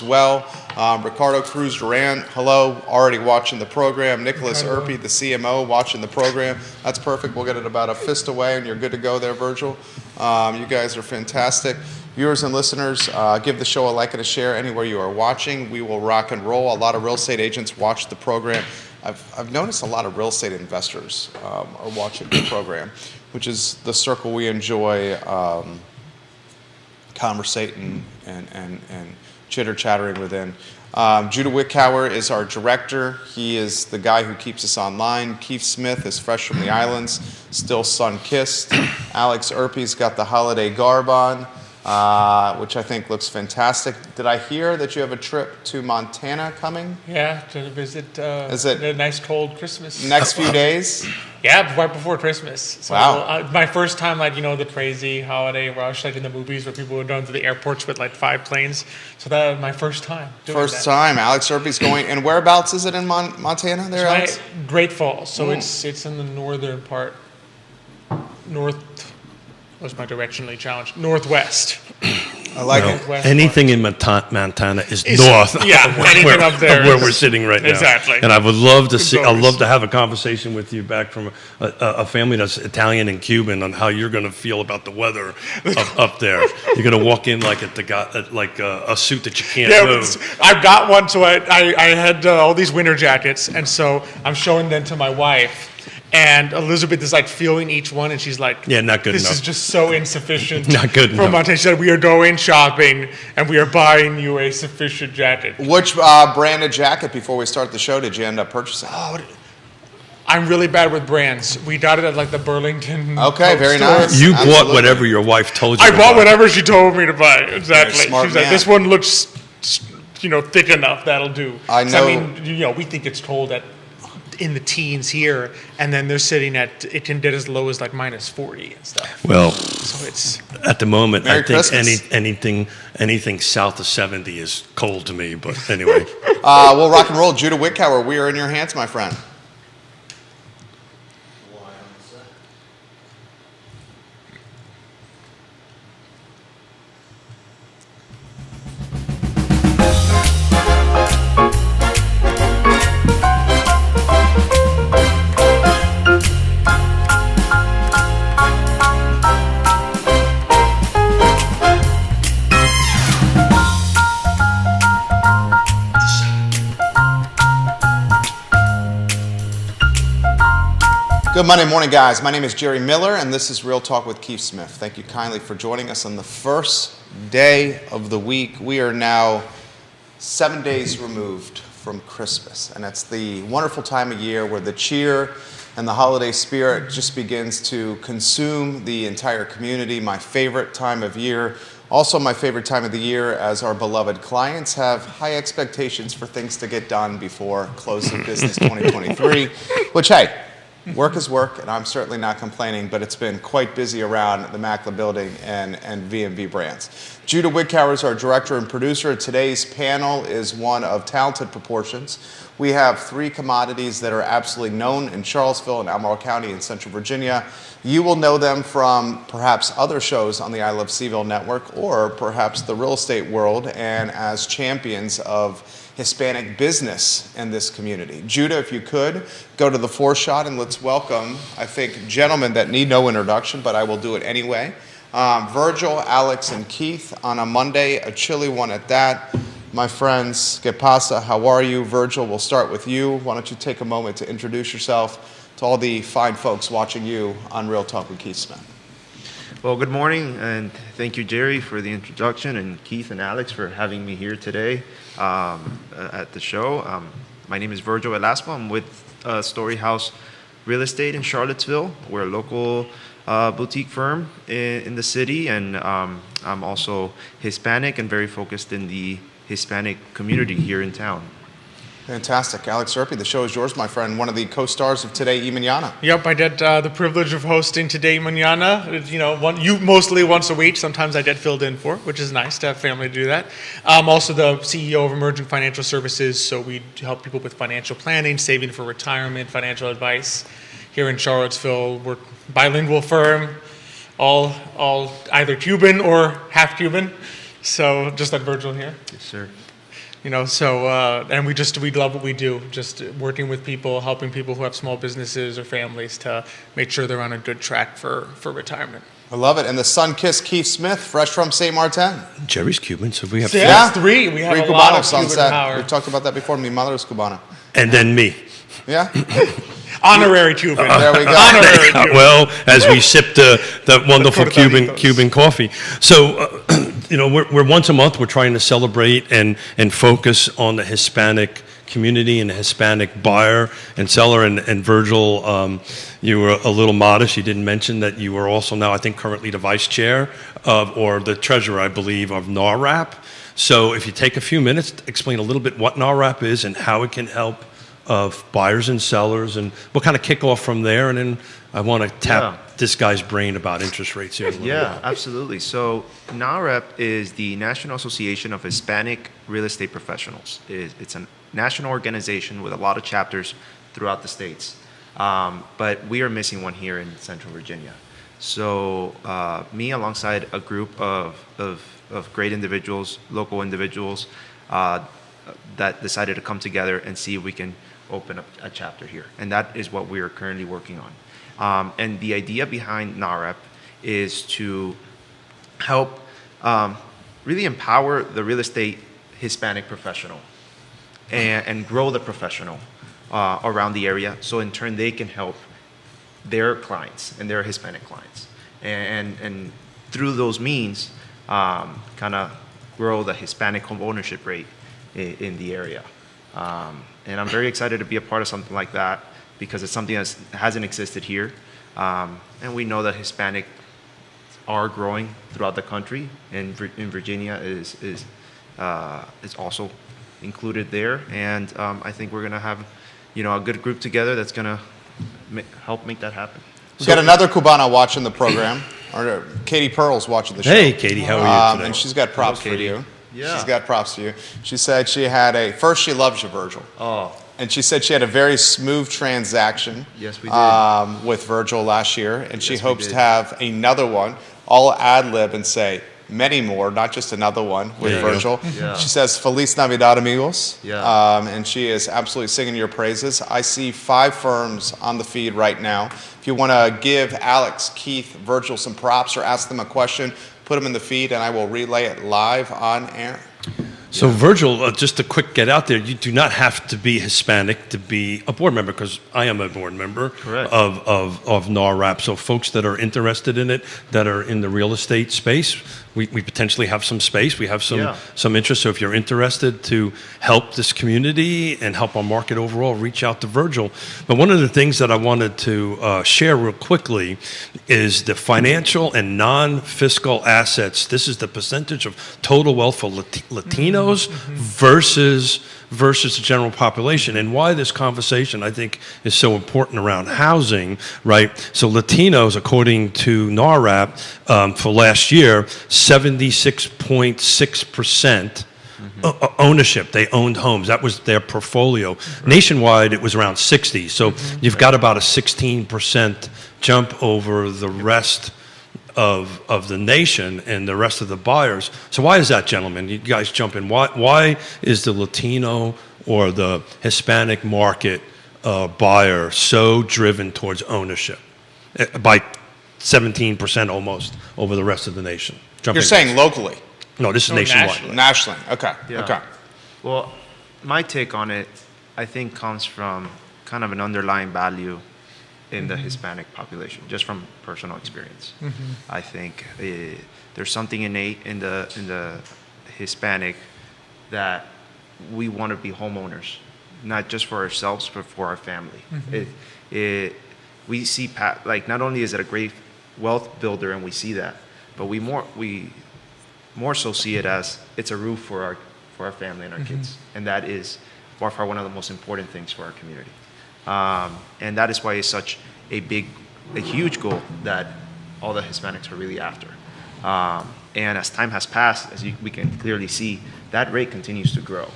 well. Ricardo Cruz Duran, hello, already watching the program. Nicholas Erpe, the CMO, watching the program. That's perfect. We'll get it about a fist away, and you're good to go there, Virgil. You guys are fantastic. Viewers and listeners, give the show a like and a share anywhere you are watching. We will rock and roll. A lot of real estate agents watch the program. I've noticed a lot of real estate investors are watching the program, which is the circle we enjoy conversating and chitter-chattering within. Judah Wickower is our director. He is the guy who keeps us online. Keith Smith is fresh from the islands, still sun-kissed. Alex Erpe's got the holiday garb on, which I think looks fantastic. Did I hear that you have a trip to Montana coming? Yeah, to visit Is it a nice cold Christmas. Next few days? Yeah, right before Christmas. So, wow. My first time, the crazy holiday rush, in the movies where people would run to the airports with 5 planes. So that was my first time doing First time. Alex Erpe's going. And whereabouts is it in Montana there, Alex? Great Falls. So it's in the northern part. What's my directionally challenge? Northwest. I like it. Anything in Montana is north. Yeah, anything up there. Of where we're sitting right now. Exactly. And I would love to see. I'd love to have a conversation with you back from a family that's Italian and Cuban on how you're going to feel about the weather up there. You're going to walk in like a suit that you can't move. I've got one, so I had all these winter jackets, and so I'm showing them to my wife. And Elizabeth is feeling each one, and she's like, "Yeah, not good enough. This is just so insufficient." Not good enough. Montana, she said, "We are going shopping, and we are buying you a sufficient jacket." Which brand of jacket, before we start the show, did you end up purchasing? Oh, I'm really bad with brands. We got it at the Burlington. Okay, very store. nice. You bought whatever your wife told you. I bought whatever she told me to buy. Exactly. Smart She's like, man. "This one looks, thick enough. That'll do." I know. So, we think it's cold in the teens here, and then they're sitting it can get as low as minus 40 and stuff. Well, so it's at the moment, Merry I think Christmas. anything south of 70 is cold to me. But anyway, we'll rock and roll. Judah Wickower, we are in your hands, my friend. Good Monday morning, guys. My name is Jerry Miller, and this is Real Talk with Keith Smith. Thank you kindly for joining us on the first day of the week. We are now 7 days removed from Christmas, and it's the wonderful time of year where the cheer and the holiday spirit just begins to consume the entire community. My favorite time of year. Also my favorite time of the year, as our beloved clients have high expectations for things to get done before close of business 2023, which, hey, work is work, and I'm certainly not complaining, but it's been quite busy around the Mackler Building and V&V brands. Judah Wickower is our director and producer. Today's panel is one of talented proportions. We have 3 commodities that are absolutely known in Charlottesville and Albemarle County in Central Virginia. You will know them from perhaps other shows on the I Love Seaville network, or perhaps the real estate world, and as champions of Hispanic business in this community. Judah, if you could, go to the 4-shot and let's welcome, I think, gentlemen that need no introduction, but I will do it anyway. Virgil, Alex, and Keith on a Monday, a chilly one at that. My friends, que pasa? How are you? Virgil, we'll start with you. Why don't you take a moment to introduce yourself to all the fine folks watching you on Real Talk with Keith Smith. Well, good morning, and thank you, Jerry, for the introduction, and Keith and Alex for having me here today at the show. My name is Virgil Velasco. I'm with Story House Real Estate in Charlottesville. We're a local boutique firm in the city, and I'm also Hispanic and very focused in the Hispanic community here in town. Fantastic. Alex Erpe, the show is yours, my friend. One of the co-stars of Today y Mañana. Yep, I get the privilege of hosting Today Mañana. You mostly once a week. Sometimes I get filled in for, which is nice to have family to do that. I'm also the CEO of Emerging Financial Services, so we help people with financial planning, saving for retirement, financial advice. Here in Charlottesville, we're a bilingual firm, all either Cuban or half Cuban. So just like Virgil here. Yes, sir. So and we love what we do, just working with people, helping people who have small businesses or families to make sure they're on a good track for retirement. I love it. And the sun-kissed Keith Smith, fresh from St. Martin. Jerry's Cuban, so we have Yeah. Yeah, three. We have three a lot Cubanos of on Cuban set. power. We talked about that before. Mi madre es Cubana. and then me. Yeah, Honorary Cuban. there we go. Honorary Cuban. Well, as we sip the wonderful Cortaditos. Cuban coffee. So, we're once a month, we're trying to celebrate and focus on the Hispanic community and the Hispanic buyer and seller. And Virgil, you were a little modest. You didn't mention that you were also now, I think, currently the vice chair or the treasurer, I believe, of NARRAP. So if you take a few minutes to explain a little bit what NARRAP is and how it can help of buyers and sellers, and we'll kind of kick off from there, and then I want to tap this guy's brain about interest rates here a little Yeah, bit. absolutely. So NAREP is the National Association of Hispanic Real Estate Professionals. It's a national organization with a lot of chapters throughout the states. But we are missing one here in Central Virginia. So me, alongside a group of great individuals, local individuals, that decided to come together and see if we can open up a chapter here. And that is what we are currently working on. And the idea behind NAREP is to help really empower the real estate Hispanic professional and grow the professional around the area, so in turn they can help their clients and their Hispanic clients. And through those means, kind of grow the Hispanic home ownership rate in the area. And I'm very excited to be a part of something like that, because it's something that hasn't existed here. And we know that Hispanic are growing throughout the country, and in Virginia is also included there. And I think we're going to have, a good group together that's going to help make that happen. We've got another Cubana watching the program. Or Katie Pearl's watching the show. Hey, Katie, how are you today? And she's got props for Katie. you. Yeah. She's got props for you. She said she had first she loves you, Virgil. Oh, And she said she had a very smooth transaction Yes, we did. with Virgil last year, and she Yes, we hopes did. to have another one. I'll ad lib and say many more, not just another one with There you go. Virgil. Yeah. She says Feliz Navidad, amigos. Yeah. And she is absolutely singing your praises. I see 5 firms on the feed right now. If you want to give Alex, Keith, Virgil some props or ask them a question, put them in the feed, and I will relay it live on air. So Virgil, just a quick get out there, you do not have to be Hispanic to be a board member, because I am a board member Correct. of NARRAP. So folks that are interested in it, that are in the real estate space, we potentially have some space. We have some interest. So if you're interested to help this community and help our market overall, reach out to Virgil. But one of the things that I wanted to share real quickly is the financial and non-fiscal assets. This is the percentage of total wealth for Latinos versus the general population, and why this conversation, I think, is so important around housing, right? So Latinos, according to NARRAP, for last year, 76.6% ownership. They owned homes. That was their portfolio. Nationwide, it was around 60. So you've got about a 16% jump over the rest of the nation and the rest of the buyers. So why is that, gentlemen? You guys jump in. Why is the Latino or the Hispanic market buyer so driven towards ownership by 17% almost over the rest of the nation? Jump You're in. saying locally, No, this is No, nationwide. nationally. Okay. Yeah. Okay. Well, my take on it, I think, comes from kind of an underlying value in the Hispanic population, just from personal experience. I think there's something innate in the Hispanic that we want to be homeowners, not just for ourselves, but for our family. We see like, not only is it a great wealth builder, and we see that, but we more so see it as it's a roof for our family and our kids, and that is by far one of the most important things for our community. And that is why it's such a huge goal that all the Hispanics are really after. And as time has passed, we can clearly see, that rate continues to grow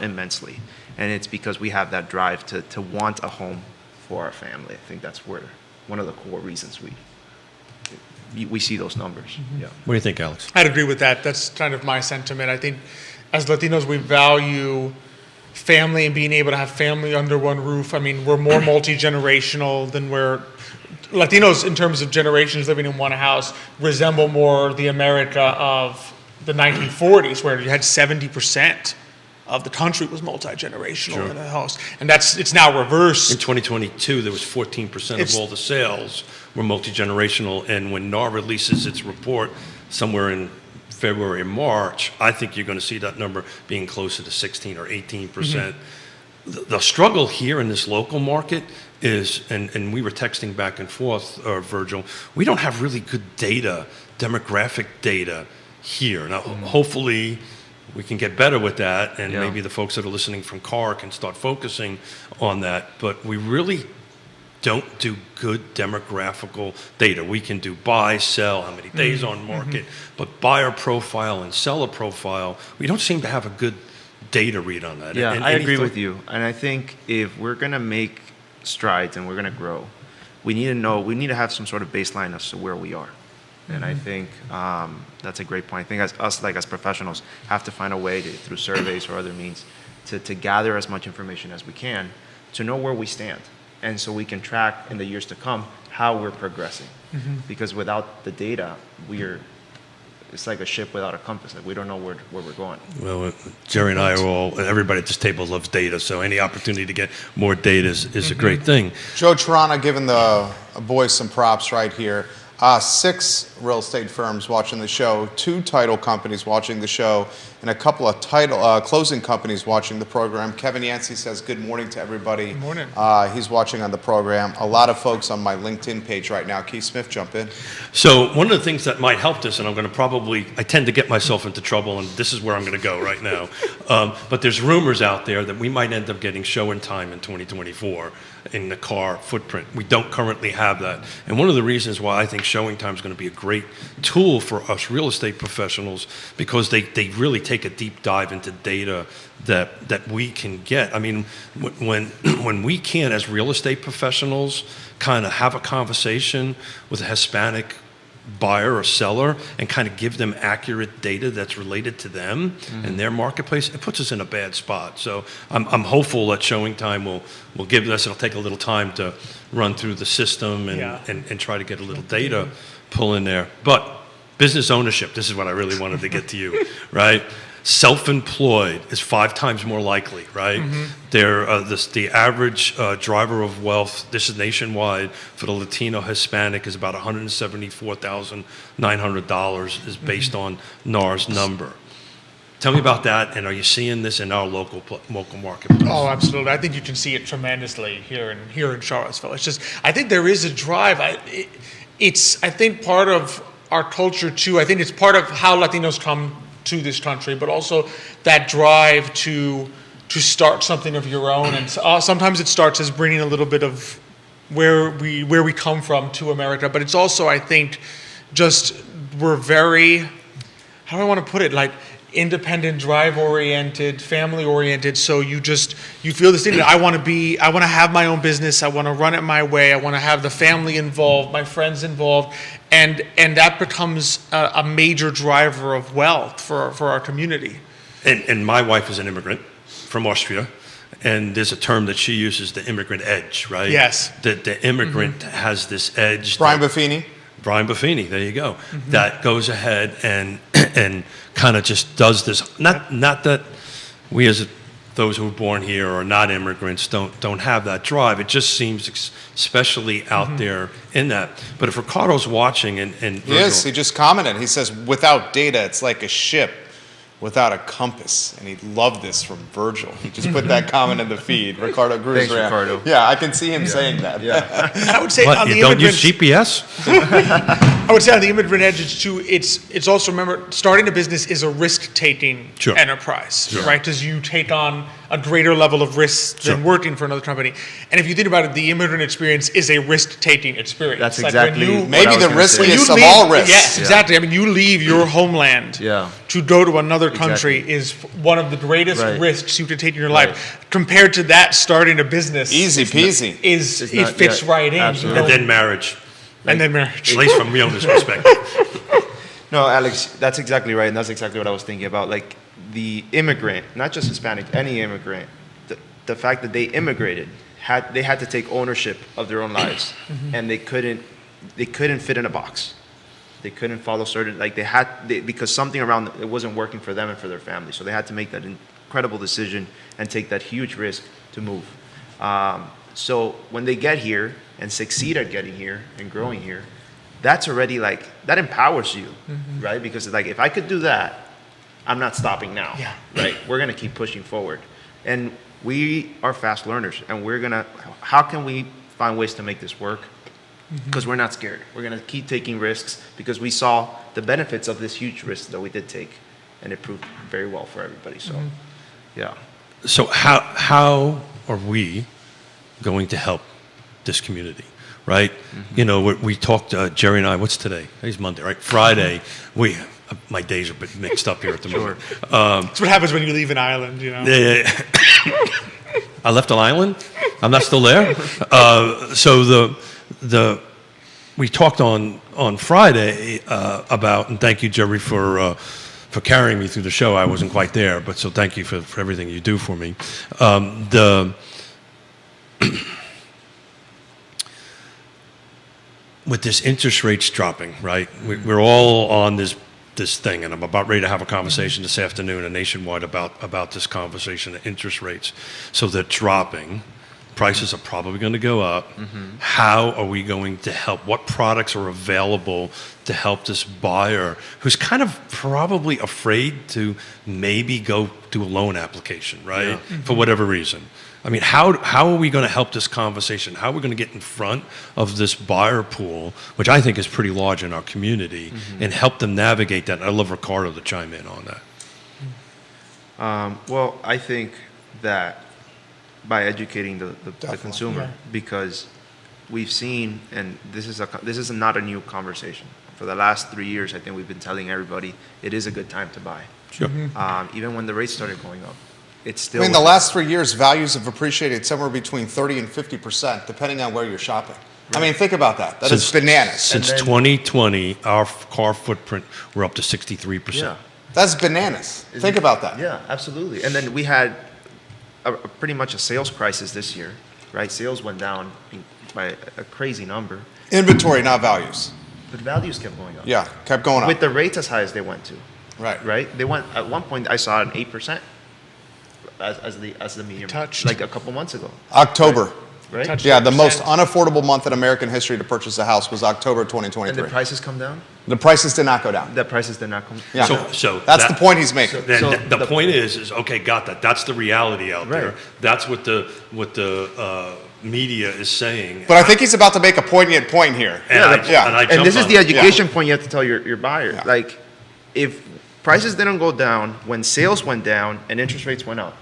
immensely. And it's because we have that drive to want a home for our family. I think that's one of the core reasons we see those numbers. Yeah. What do you think, Alex? I'd agree with that. That's kind of my sentiment. I think as Latinos, we value family and being able to have family under one roof. I mean, we're more multi-generational than Latinos, in terms of generations living in one house, resemble more the America of the 1940s, where you had 70% of the country was multi-generational in a house. And it's now reversed. In 2022, there was 14% of all the sales were multi-generational, and when NAR releases its report somewhere in February and March, I think you're going to see that number being closer to 16 or 18%. The struggle here in this local market is, and we were texting back and forth, Virgil, we don't have really good data, demographic data here. Now, hopefully we can get better with that, and maybe the folks that are listening from CAR can start focusing on that, but we really don't do good demographical data. We can do buy, sell, how many days on market, but buyer profile and seller profile, we don't seem to have a good data read on that. Yeah, I agree with you. And I think if we're going to make strides and we're going to grow, we need to have some sort of baseline as to where we are. And I think that's a great point. I think as professionals, have to find a way through surveys or other means to gather as much information as we can to know where we stand. And so we can track in the years to come how we're progressing. Because without the data, it's like a ship without a compass. Like we don't know where we're going. Well, Jerry and I everybody at this table loves data, so any opportunity to get more data is a great thing. Joe Tirana giving the boys some props right here. 6 real estate firms watching the show, 2 title companies watching the show, and a couple of closing companies watching the program. Kevin Yancey says good morning to everybody. Good morning. He's watching on the program. A lot of folks on my LinkedIn page right now. Keith Smith, jump in. So one of the things that might help this, and I tend to get myself into trouble, and this is where I'm going to go right now, but there's rumors out there that we might end up getting Showing Time in 2024 in the CAR footprint. We don't currently have that. And one of the reasons why I think Showing Time is going to be a great tool for us real estate professionals, because they really take a deep dive into data that we can get. I mean, when we can, as real estate professionals, kind of have a conversation with a Hispanic buyer or seller and kind of give them accurate data that's related to them and their marketplace, it puts us in a bad spot. So I'm hopeful that Showing Time will give us, it'll take a little time to run through the system and try to get a little data pull in there. But business ownership, this is what I really wanted to get to you, right? Self-employed is 5 times more likely, right? The average driver of wealth, this is nationwide, for the Latino Hispanic is about $174,900 is based on NAR's number. Tell me about that, and are you seeing this in our local marketplace? Oh, absolutely. I think you can see it tremendously here in Charlottesville. It's just, I think there is a drive. It's I think part of our culture too. I think it's part of how Latinos come to this country, but also that drive to start something of your own. And sometimes it starts as bringing a little bit of where we come from to America, but it's also, I think, just we're very, how do I want to put it, like independent, drive-oriented, family-oriented. So you feel this thing that I want to have my own business. I want to run it my way. I want to have the family involved, my friends involved, and that becomes a major driver of wealth for our community. And my wife is an immigrant from Austria, and there's a term that she uses, the immigrant edge, right? Yes. The immigrant has this edge. Brian Buffini, there you go. That goes ahead and kind of just does this. Not that we as those who were born here or not immigrants don't have that drive. It just seems especially out there in that. But if Ricardo's watching and he just commented. He says, without data, it's like a ship without a compass. And he loved this from Virgil. He just put that comment in the feed. Ricardo Gruzran. Thanks, Ricardo. Yeah, I can see him saying that. Yeah. And I would say what, on you the don't use immigrants, GPS? I would say on the immigrant edge, it's also, remember, starting a business is a risk-taking enterprise, right? Because you take on a greater level of risk than working for another company. And if you think about it, the immigrant experience is a risk-taking experience. That's like exactly maybe the riskiest of all risks. Yes, exactly. I mean, you leave your homeland to go to another country is one of the greatest risks you can take in your life. Compared to that, starting a business, easy peasy. It fits right in. Absolutely. And then marriage. And then marriage. At least from Riona's perspective. No, Alex, that's exactly right, and that's exactly what I was thinking about. Like, the immigrant, not just Hispanic, any immigrant, the fact that they immigrated, they had to take ownership of their own lives, and they couldn't fit in a box. They couldn't follow certain, like because something around it wasn't working for them and for their family. So they had to make that incredible decision and take that huge risk to move. So when they get here and succeed at getting here and growing here, that's already like, that empowers you, right? Because like, if I could do that, I'm not stopping now, right? We're gonna keep pushing forward. And we are fast learners, and how can we find ways to make this work? Because we're not scared. We're going to keep taking risks because we saw the benefits of this huge risk that we did take, and it proved very well for everybody. So, yeah. So how are we going to help this community, right? You know, we talked, Jerry and I, what's today? Today's Monday, right? Friday, my days are a bit mixed up here at the moment. That's what happens when you leave an island, you know? Yeah. I left an island? I'm not still there? So we talked on Friday about, and thank you, Jerry, for carrying me through the show. I wasn't quite there, but so thank you for everything you do for me. With this interest rates dropping, right? We're all on this thing, and I'm about ready to have a conversation this afternoon, nationwide about this conversation of interest rates. So they're dropping. Prices are probably going to go up. How are we going to help? What products are available to help this buyer who's kind of probably afraid to maybe go do a loan application, right? For whatever reason. I mean, how are we going to help this conversation? How are we going to get in front of this buyer pool, which I think is pretty large in our community, and help them navigate that? And I'd love Ricardo to chime in on that. Well, I think that by educating the consumer, because we've seen, and this is not a new conversation. For the last 3 years, I think we've been telling everybody it is a good time to buy. Sure. Even when the rates started going up, it's still. I mean, the last 3 years, values have appreciated somewhere between 30 and 50%, depending on where you're shopping. I mean, think about that. That is bananas. Since 2020, our car footprint, we're up to 63%. Yeah. That's bananas. Think about that. Yeah, absolutely. And then we had pretty much a sales crisis this year, right? Sales went down by a crazy number. Inventory, not values. But values kept going up. Yeah, kept going up. With the rates as high as they went to. Right. Right? They went, at one point, I saw an 8% as the medium. Touched. Like a couple months ago. October. Right? Touched. Yeah, the 8%. most unaffordable month in American history to purchase a house was October And 2023. the prices come down? The prices did not go down. The prices did not come down. Yeah. So That's the point he's making. Then So the point is okay, got that. That's the reality out there. Right. That's what the media is saying. But I think he's about to make a poignant point here. And Yeah, I And jumped this is on the it. education point you have to tell your buyer. Yeah. Like, if prices didn't go down when sales went down and interest rates went up,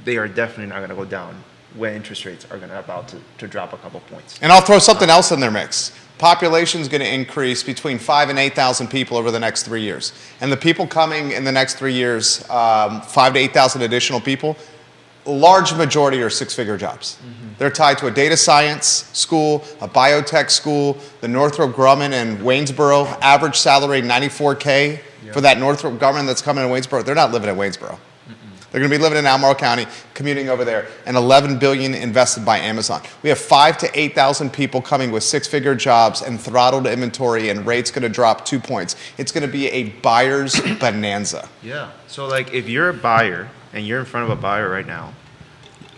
they are definitely not going to go down when interest rates are going to about to drop a couple points. And I'll throw something else in their mix. Population is going to increase between 5,000 and 8,000 people over the next 3 years. And the people coming in the next 3 years, 5,000 to 8,000 additional people, large majority are six-figure jobs. They're tied to a data science school, a biotech school, the Northrop Grumman in Waynesboro, average salary $94K for that Northrop Grumman that's coming in Waynesboro. They're not living in Waynesboro. They're going to be living in Albemarle County, commuting over there, and $11 billion invested by Amazon. We have 5,000 to 8,000 people coming with six-figure jobs and throttled inventory, and rates going to drop 2 points. It's going to be a buyer's bonanza. Yeah. So, like, if you're a buyer and you're in front of a buyer right now,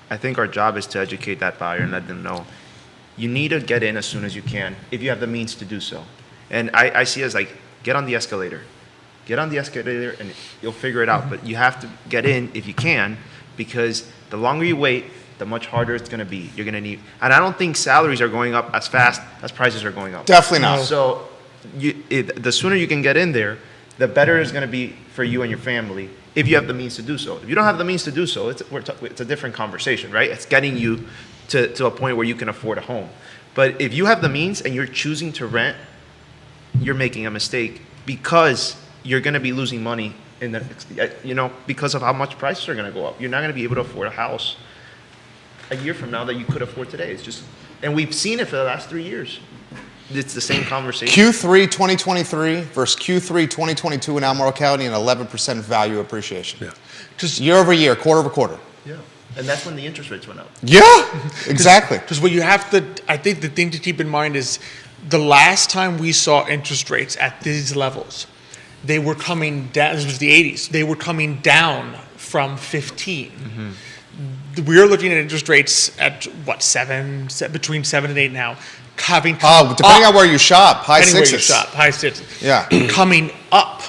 I think our job is to educate that buyer and let them know you need to get in as soon as you can if you have the means to do so. And I see it as like, get on the escalator. Get on the escalator and you'll figure it out. But you have to get in if you can, because the longer you wait, the much harder it's going to be. You're going to need, and I don't think salaries are going up as fast as prices are going up. Definitely not. So the sooner you can get in there, the better it's going to be for you and your family if you have the means to do so. If you don't have the means to do so, it's a different conversation, right? It's getting you to a point where you can afford a home. But if you have the means and you're choosing to rent, you're making a mistake, because you're going to be losing money in the, because of how much prices are going to go up. You're not going to be able to afford a house a year from now that you could afford today. It's just, and we've seen it for the last 3 years. it's the same conversation. Q3 2023 versus Q3 2022 in Albemarle County, and 11% value appreciation. Yeah. Just Year over year, quarter over quarter. Yeah, and that's when the interest rates went up. Yeah, exactly. Because what you have to, I think the thing to keep in mind is the last time we saw interest rates at these levels, they were coming down, this was the 80s, they were coming down from 15. We're looking at interest rates at what, between 7 and 8 now, having Oh, depending on where you shop, high anywhere sixes. you shop, high sixes. Yeah. Coming up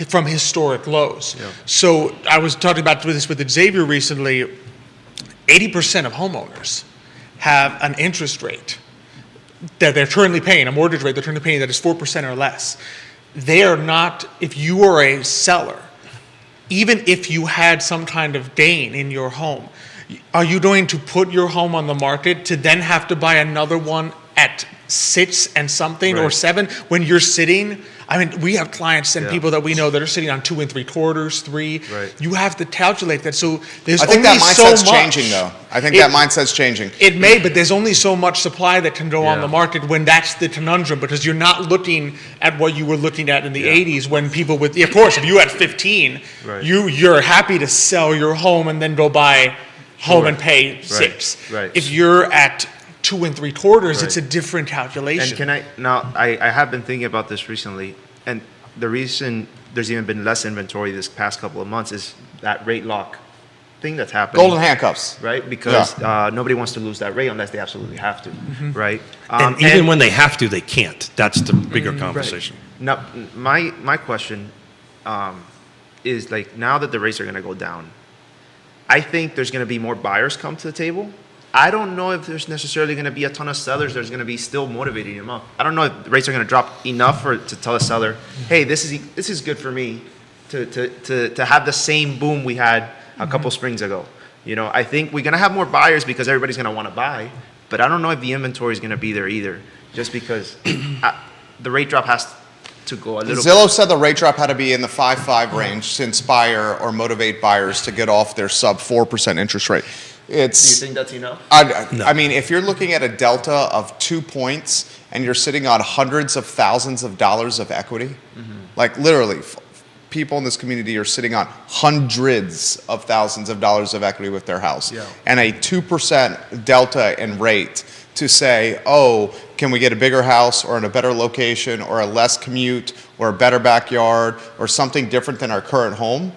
from historic lows. Yeah. So I was talking about this with Xavier recently. 80% of homeowners have an interest rate that they're currently paying, a mortgage rate they're currently paying that is 4% or less. They are not, if you are a seller, even if you had some kind of gain in your home, are you going to put your home on the market to then have to buy another one at 6 and something or Right. 7 when you're sitting? I mean, we have clients and Yeah. people that we know that are sitting on 2 3/4, 3. Right. You have to calculate that. So there's I think only that so mindset's much. changing, though. I think It- that mindset's changing. It may, but there's only so much supply that can go on Yeah. the market when that's the conundrum, because you're not looking at what you were looking at in the Yeah. 80s when people with, of course, if you had 15, Right. you're happy to sell your home and then go buy home Sure. and pay 6. Right. If you're at 2 3/4, Right. it's a different calculation. And can I have been thinking about this recently, and the reason there's even been less inventory this past couple of months is that rate lock thing that's happening. Golden handcuffs. Right? Because nobody wants to lose that rate unless they absolutely have to, right? And even when they have to, they can't. That's the bigger conversation. Now, my question is, like, now that the rates are going to go down, I think there's going to be more buyers come to the table. I don't know if there's necessarily going to be a ton of sellers that's going to be still motivating them up. I don't know if the rates are going to drop enough to tell a seller, hey, this is good for me to have the same boom we had a couple springs ago. You know, I think we're going to have more buyers because everybody's going to want to buy, but I don't know if the inventory is going to be there either, just because the rate drop has to go a little Zillow said the rate drop had to be in the 5.5 range to inspire or motivate buyers to get off their sub 4% interest rate. Do you It's, think that's enough? I mean, if you're looking at a delta of 2 points and you're sitting on hundreds of thousands of dollars of equity, like literally, people in this community are sitting on hundreds of thousands of dollars of equity with their house. Yeah. And a 2% delta in rate to say, oh, can we get a bigger house or in a better location or a less commute or a better backyard or something different than our current home?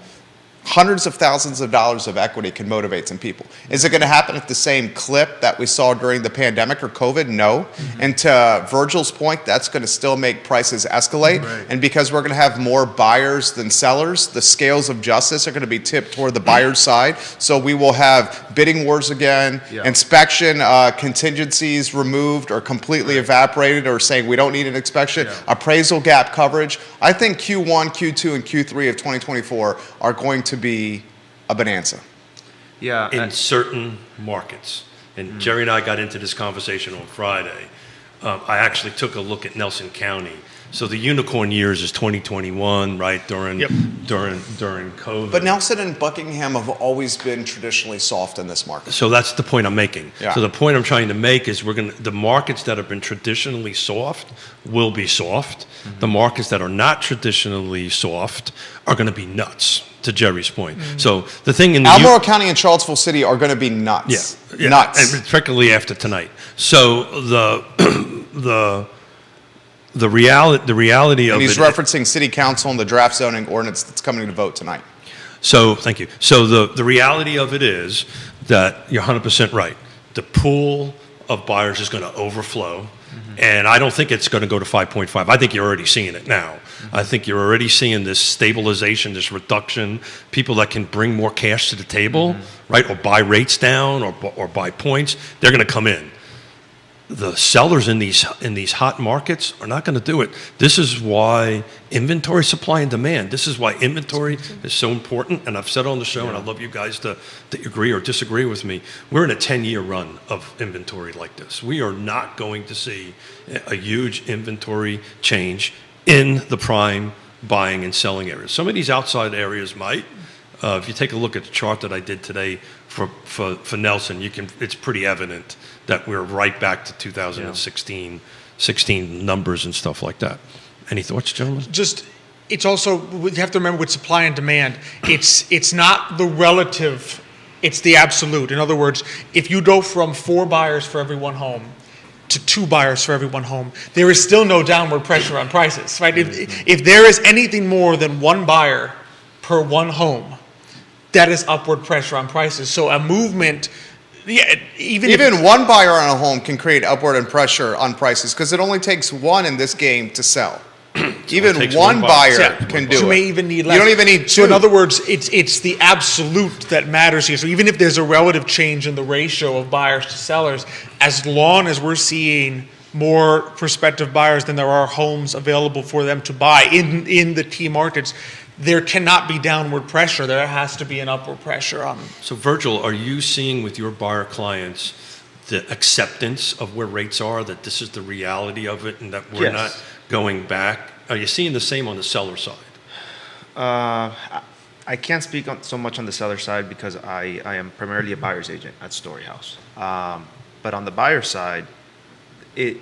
Hundreds of thousands of dollars of equity can motivate some people. Is it going to happen at the same clip that we saw during the pandemic or COVID? No. And to Virgil's point, that's going to still make prices escalate. Right. And because we're going to have more buyers than sellers, the scales of justice are going to be tipped toward the buyer's side. So we will have bidding wars again, Yeah. inspection contingencies removed or completely evaporated or saying we don't need an inspection, Yeah. appraisal gap coverage. I think Q1, Q2, and Q3 of 2024 are going to be a bonanza. Yeah. In certain markets. And Jerry and I got into this conversation on Friday. I actually took a look at Nelson County. So the unicorn years is 2021, right, during Yep. during COVID. But Nelson and Buckingham have always been traditionally soft in this market. So that's the point I'm making. Yeah. So the point I'm trying to make is the markets that have been traditionally soft will be soft. The markets that are not traditionally soft are going to be nuts, to Jerry's point. So the thing in the Albemarle County and Charlottesville City are going to be nuts. yeah, Nuts. and particularly after tonight. So the reality of And he's it. referencing city council and the draft zoning ordinance that's coming to vote tonight. So thank you. So the reality of it is that you're 100% right. The pool of buyers is going to overflow, and I don't think it's going to go to 5.5. I think you're already seeing it now. I think you're already seeing this stabilization, this reduction. People that can bring more cash to the table, right, or buy rates down, or buy points, they're going to come in. The sellers in these hot markets are not going to do it. This is why inventory, supply, and demand. This is why inventory is so important. And I've said on the show, and I'd love you guys to agree or disagree with me. We're in a 10-year run of inventory like this. We are not going to see a huge inventory change in the prime buying and selling areas. Some of these outside areas might. If you take a look at the chart that I did today for Nelson, it's pretty evident that we're right back to 2016 16 numbers and stuff like that. Any thoughts, gentlemen? Just, it's also, you have to remember with supply and demand, it's not the relative, it's the absolute. In other words, if you go from 4 buyers for every 1 home to 2 buyers for every 1 home, there is still no downward pressure on prices, right? If there is anything more than 1 buyer per 1 home, that is upward pressure on prices. So a movement, yeah, Even one buyer on a home can create upward pressure on prices because it only takes one in this game to sell. Even takes one one buyer buyer. can do you it. may even need less. You don't even need 2. So in other words, it's the absolute that matters here. So even if there's a relative change in the ratio of buyers to sellers, as long as we're seeing more prospective buyers than there are homes available for them to buy in the key markets, there cannot be downward pressure. There has to be an upward pressure on. So Virgil, are you seeing with your buyer clients the acceptance of where rates are, that this is the reality of it and that we're Yes. not going back? Are you seeing the same on the seller side? I can't speak so much on the seller side because I am primarily a buyer's agent at Story House. But on the buyer side, they've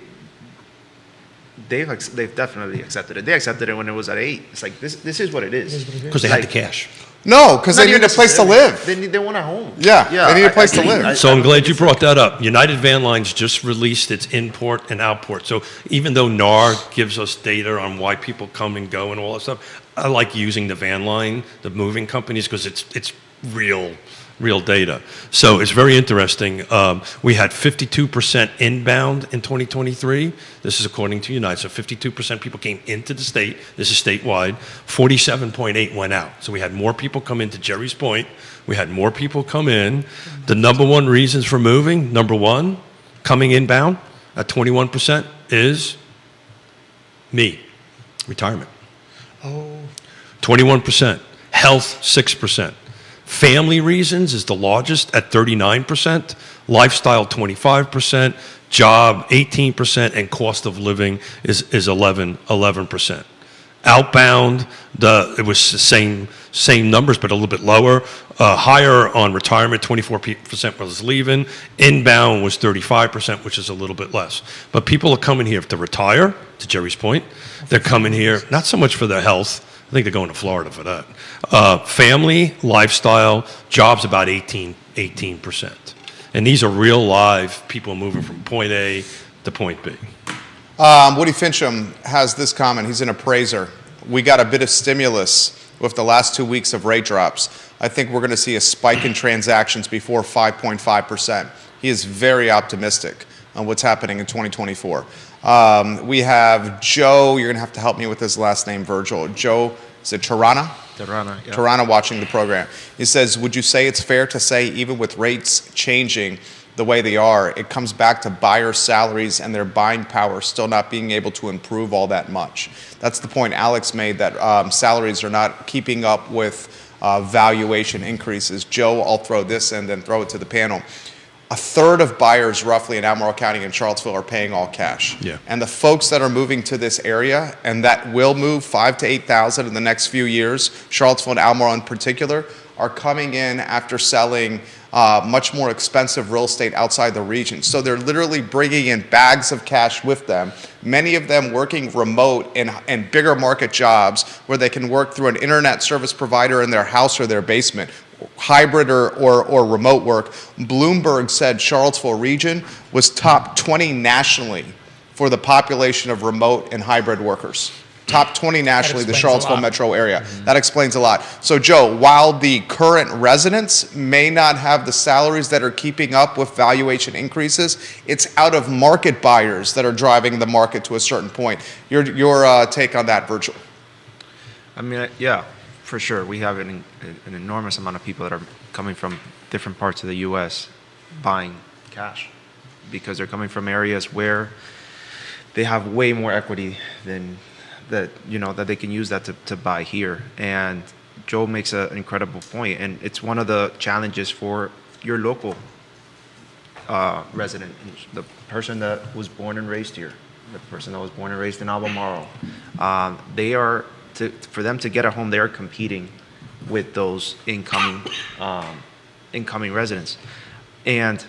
definitely accepted it. They accepted it when it was at 8. It's like this is what it is. Because they had the cash. No, because they Not need even a place to necessarily. live. They want a home. Yeah, they need a place to live. So I'm glad you brought that up. United Van Lines just released its import and outport. So even though NAR gives us data on why people come and go and all that stuff, I like using the van line, the moving companies, because it's real data. So it's very interesting. We had 52% inbound in 2023. This is according to United. So 52% people came into the state. This is statewide. 47.8 went out. So we had more people come into Jerry's point. We had more people come in. The number one reasons for moving, number one, coming inbound at 21% is me, retirement. 21%. Health, 6%. Family reasons is the largest at 39%. Lifestyle, 25%. Job, 18%. And cost of living is 11%. Outbound, it was the same numbers, but a little bit lower. Higher on retirement, 24% was leaving. Inbound was 35%, which is a little bit less. But people are coming here to retire, to Jerry's point. They're coming here, not so much for their health. I think they're going to Florida for that. Family, lifestyle, jobs about 18%. And these are real live people moving from point A to point B. Woody Fincham has this comment. He's an appraiser. We got a bit of stimulus with the last 2 weeks of rate drops. I think we're going to see a spike in transactions before 5.5%. He is very optimistic on what's happening in 2024. We have Joe. You're going to have to help me with his last name, Virgil. Joe, is it Tirana? Tirana, yeah. Tirana watching the program. He says, would you say it's fair to say even with rates changing the way they are, it comes back to buyer salaries and their buying power still not being able to improve all that much? That's the point Alex made, that salaries are not keeping up with valuation increases. Joe, I'll throw this and then throw it to the panel. A third of buyers roughly in Albemarle County and Charlottesville are paying all cash. Yeah. And the folks that are moving to this area, and that will move 5,000 to 8,000 in the next few years, Charlottesville and Albemarle in particular, are coming in after selling much more expensive real estate outside the region. So they're literally bringing in bags of cash with them, many of them working remote in bigger market jobs where they can work through an internet service provider in their house or their basement, hybrid or remote work. Bloomberg said Charlottesville region was top 20 nationally for the population of remote and hybrid workers. Top 20 nationally, the Charlottesville metro area. Mm-hmm. That explains a lot. So Joe, while the current residents may not have the salaries that are keeping up with valuation increases, it's out of market buyers that are driving the market to a certain point. Your take on that, Virgil? I mean, yeah, for sure. We have an enormous amount of people that are coming from different parts of the U.S. buying cash because they're coming from areas where they have way more equity than that they can use that to buy here. And Joe makes an incredible point, and it's one of the challenges for your local resident, the person that was born and raised here, the person that was born and raised in Albemarle. For them to get a home, they are competing with those incoming residents. And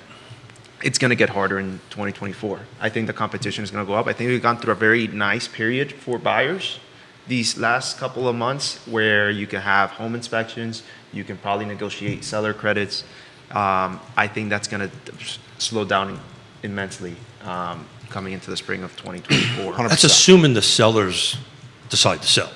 it's going to get harder in 2024. I think the competition is going to go up. I think we've gone through a very nice period for buyers these last couple of months where you can have home inspections, you can probably negotiate seller credits. I think that's going to slow down immensely coming into the spring of 2024. 100%. That's assuming the sellers decide to sell.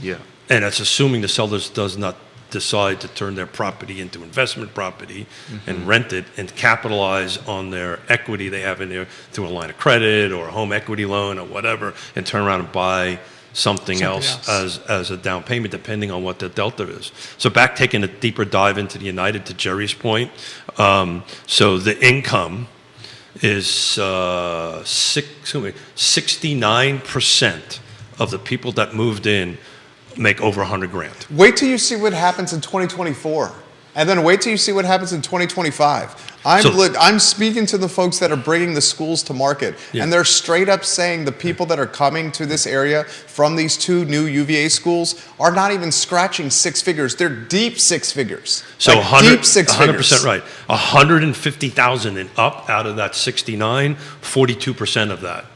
Yeah. And that's assuming the sellers does not decide to turn their property into investment property and rent it and capitalize on their equity they have in there through a line of credit or a home equity loan or whatever, and turn around and buy something else as a down payment, depending on what the delta is. So back taking a deeper dive into the United, to Jerry's point, so the income is 69% of the people that moved in make over 100 grand. Wait till you see what happens in 2024. And then wait till you see what happens in 2025. I'm speaking to the folks that are bringing the schools to market, and they're straight up saying the people that are coming to this area from these 2 new UVA schools are not even scratching 6 figures. They're deep 6 figures. So like deep 6 figures. 100% right. 150,000 and up out of that 69, 42% of that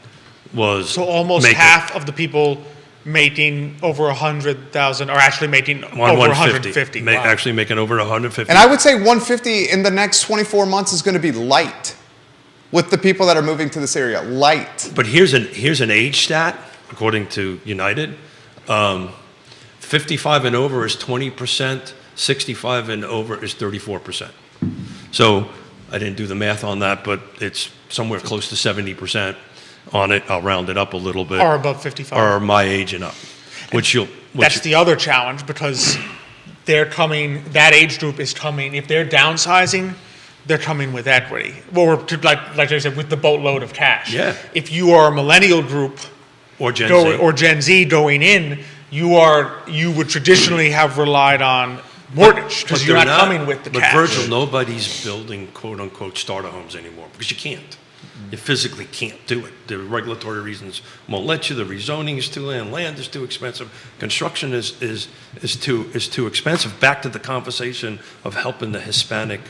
was So almost half of the people making over 100,000 are actually making over 150. Wow. Actually making over 150. And I would say 150 in the next 24 months is going to be light with the people that are moving to this area. Light. But here's an age stat, according to United. 55 and over is 20%, 65 and over is 34%. So I didn't do the math on that, but it's somewhere close to 70% on it. I'll round it up a little bit. Or above 55. Or my age and up. That's the other challenge, because that age group is coming, if they're downsizing, they're coming with equity. Well, like I said, with the boatload of cash. Yeah. If you are a millennial group or Gen Z going in, you would traditionally have relied on mortgage, because you're not coming with the cash. But Virgil, nobody's building quote unquote starter homes anymore, because you can't. You physically can't do it. The regulatory reasons won't let you. The rezoning is too land is too expensive. Construction is too expensive. Back to the conversation of helping the Hispanic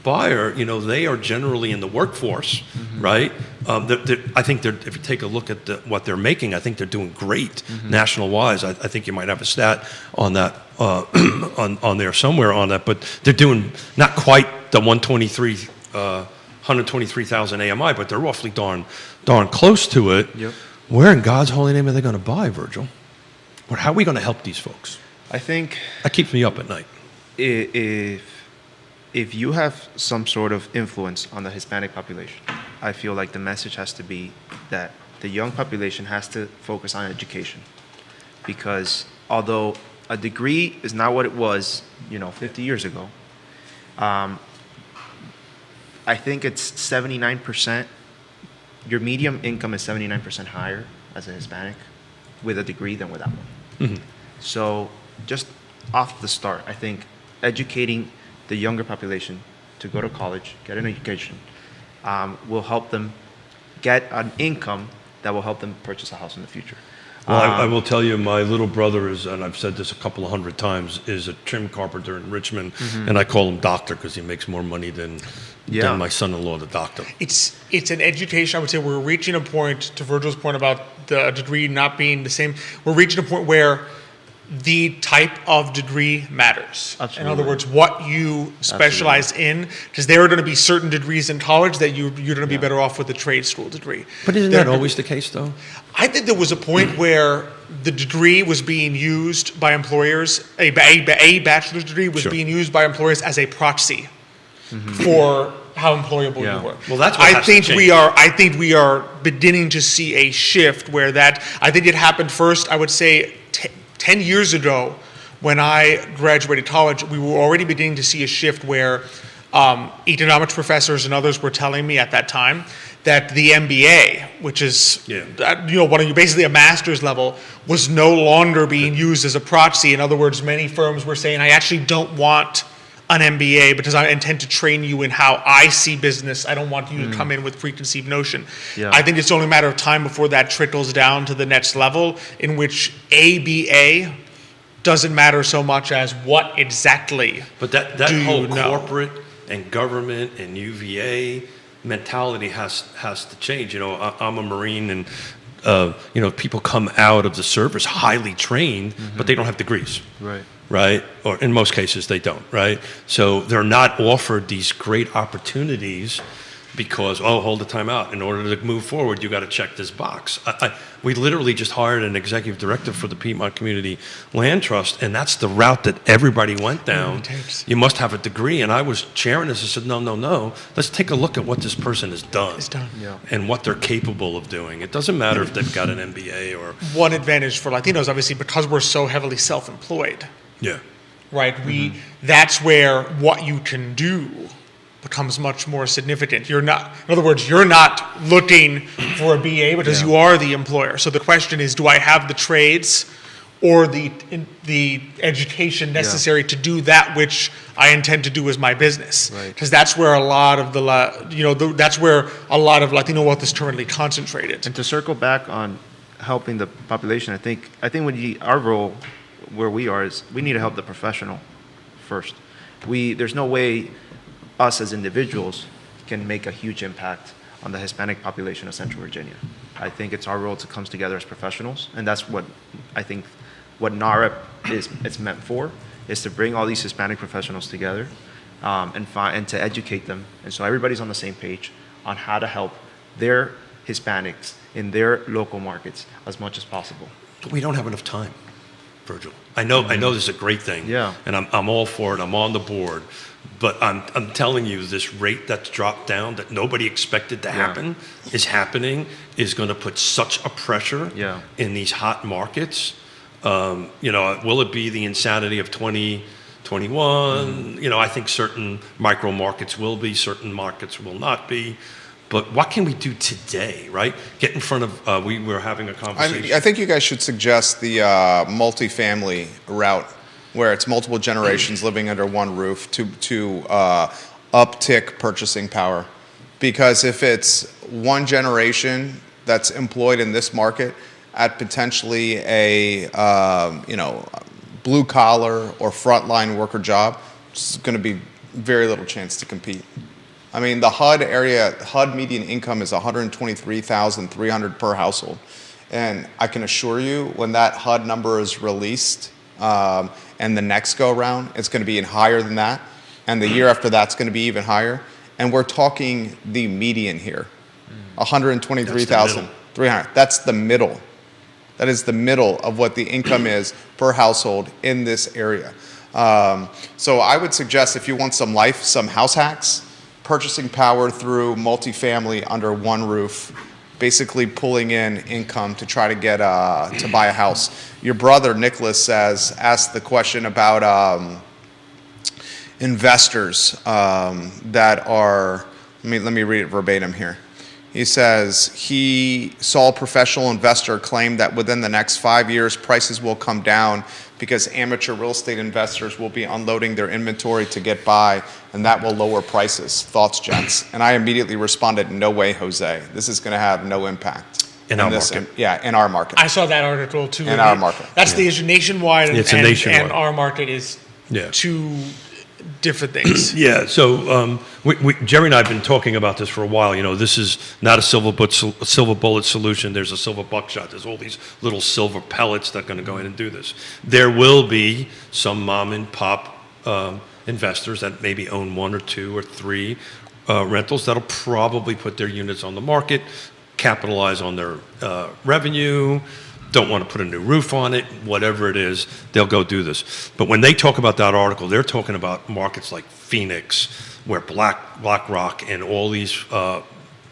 buyer. They are generally in the workforce, right? I think if you take a look at what they're making, I think they're doing great national wise. I think you might have a stat on that on there somewhere on that, but they're doing not quite the 123,000 AMI, but they're roughly darn close to it. Yep. Where in God's holy name are they going to buy, Virgil? Or how are we going to help these folks? I think That keeps me up at night. if you have some sort of influence on the Hispanic population, I feel like the message has to be that the young population has to focus on education. Because although a degree is not what it was, 50 years ago, I think it's 79%. Your median income is 79% higher as a Hispanic with a degree than without one. So just off the start, I think educating the younger population to go to college, get an education, will help them get an income that will help them purchase a house in the future. Well, I will tell you, my little brother is, and I've said this a couple of hundred times, is a trim carpenter in Richmond, and I call him doctor because he makes more money than my son-in-law, the doctor. It's an education. I would say we're reaching a point, to Virgil's point about the degree not being the same, we're reaching a point where the type of degree matters. Absolutely. In other words, what you specialize in, because there are going to be certain degrees in college that you're going to be better off with a trade school degree. But isn't that always the case, though? I think there was a point where the degree was being used by employers, a bachelor's degree was being used by employers as a proxy for how employable you were. Well, that's what I think we are beginning to see a shift where I think it happened first, I would say, 10 years ago, when I graduated college, we were already beginning to see a shift where economics professors and others were telling me at that time that the MBA, which is basically a master's level, was no longer being used as a proxy. In other words, many firms were saying, I actually don't want an MBA because I intend to train you in how I see business. I don't want you to come in with preconceived notion. Yeah. I think it's only a matter of time before that trickles down to the next level, in which ABA doesn't matter so much as what exactly. But that whole corporate and government and UVA mentality has to change. You know, I'm a Marine, and you know, people come out of the service highly trained, but they don't have degrees. Right? Or in most cases, they don't, right? So they're not offered these great opportunities because, oh, hold the time out. In order to move forward, you got to check this box. We literally just hired an executive director for the Piedmont Community Land Trust, and that's the route that everybody went down. You must have a degree. And I was chairing this and said, no. Let's take a look at what this person has done. And what they're capable of doing. It doesn't matter if they've got an MBA or... One advantage for Latinos, obviously, because we're so heavily self-employed. Yeah. Right? That's where what you can do becomes much more significant. You're not, in other words, you're not looking for a BA because you are the employer. So the question is, do I have the trades or the education necessary to do that which I intend to do as my business? Because that's where a lot of that's where a lot of Latino wealth is currently concentrated. And to circle back on helping the population, I think our role where we are is we need to help the professional first. There's no way us as individuals can make a huge impact on the Hispanic population of Central Virginia. I think it's our role to come together as professionals, and that's what I think what NAREP it's meant for, is to bring all these Hispanic professionals together and to educate them, and so everybody's on the same page on how to help their Hispanics in their local markets as much as possible. But we don't have enough time, Virgil. I know this is a great thing, and I'm all for it. I'm on the board. But I'm telling you, this rate that's dropped down that nobody expected to happen is happening, is going to put such a pressure in these hot markets. You know, will it be the insanity of 2021? You know, I think certain micro markets will be, certain markets will not be. But what can we do today, right? Get in front of, we were having a conversation. I think you guys should suggest the multifamily route, where it's multiple generations living under one roof to uptick purchasing power. Because if it's one generation that's employed in this market at potentially a blue collar or frontline worker job, it's going to be very little chance to compete. I mean, the HUD median income is $123,300 per household, and I can assure you, when that HUD number is released. And the next go around, it's going to be higher than that. And the year after that's going to be even higher. And we're talking the median here, 123,300. That's the middle. That is the middle of what the income is per household in this area. So I would suggest, if you want some house hacks, purchasing power through multifamily under one roof, basically pulling in income to try to get to buy a house. Your brother Nicholas asked the question about investors that are. Let me read it verbatim here. He says he saw a professional investor claim that within the next 5 years prices will come down because amateur real estate investors will be unloading their inventory to get by, and that will lower prices. Thoughts, gents? And I immediately responded, no way, Jose. This is going to have no impact. In our market. In our market. I saw that article too. In our market. That's the issue nationwide, and our market is two different things. So Jerry and I have been talking about this for a while. You know, this is not a silver bullet solution. There's a silver buckshot. There's all these little silver pellets that are going to go in and do this. There will be some mom and pop investors that maybe own 1 or 2 or 3 rentals that'll probably put their units on the market, capitalize on their revenue, don't want to put a new roof on it, whatever it is, they'll go do this. But when they talk about that article, they're talking about markets like Phoenix, where BlackRock and all these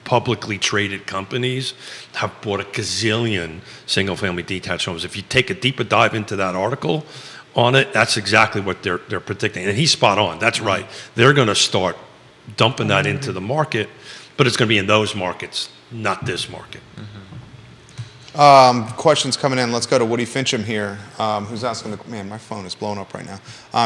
publicly traded companies have bought a gazillion single-family detached homes. If you take a deeper dive into that article on it, that's exactly what they're predicting. And he's spot on. That's right. They're going to start dumping that into the market, but it's going to be in those markets, not this market. Questions coming in. Let's go to Woody Fincham here, who's asking, man, my phone is blowing up right now.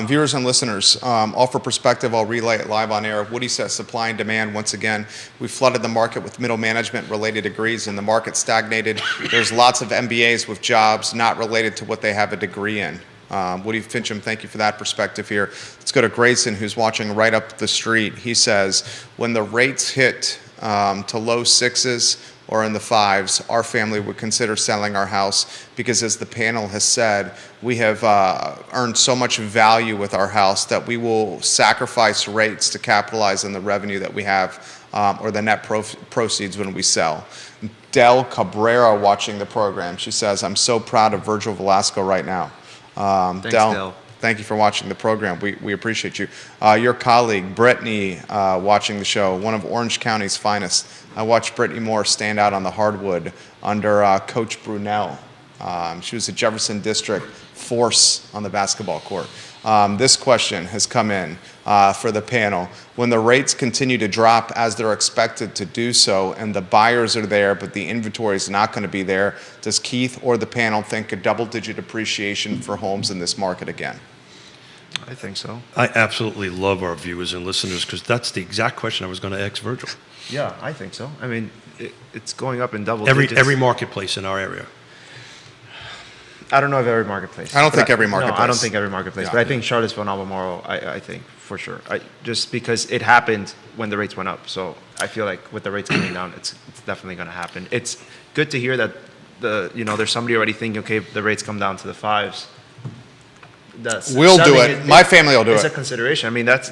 Viewers and listeners, all for perspective, I'll relay it live on air. Woody says supply and demand, once again, we flooded the market with middle management related degrees and the market stagnated. There's lots of MBAs with jobs not related to what they have a degree in. Woody Fincham, thank you for that perspective here. Let's go to Grayson, who's watching right up the street. He says, when the rates hit to low sixes or in the fives, our family would consider selling our house because, as the panel has said, we have earned so much value with our house that we will sacrifice rates to capitalize on the revenue that we have or the net proceeds when we sell. Del Cabrera watching the program, she says, "I'm so proud of Virgil Velasco right now." Thanks, Del. Thank you for watching the program. We appreciate you. Your colleague, Brittany, watching the show, one of Orange County's finest. I watched Brittany Moore stand out on the hardwood under Coach Brunel. She was a Jefferson District force on the basketball court. This question has come in for the panel. When the rates continue to drop as they're expected to do so, and the buyers are there, but the inventory is not going to be there, does Keith or the panel think a double-digit appreciation for homes in this market again? I think so. I absolutely love our viewers and listeners because that's the exact question I was going to ask Virgil. Yeah, I think so. I mean, it's going up in double digits. Every marketplace in our area. I don't know of every marketplace. I don't think every marketplace. No, I don't think every marketplace. Yeah. But I think Charlottesville and Albemarle, I think for sure. Just because it happened when the rates went up. So I feel like with the rates coming down, it's definitely going to happen. It's good to hear that there's somebody already thinking, okay, if the rates come down to the fives. We'll do it. My family will do it's it. It's a consideration. I mean, that's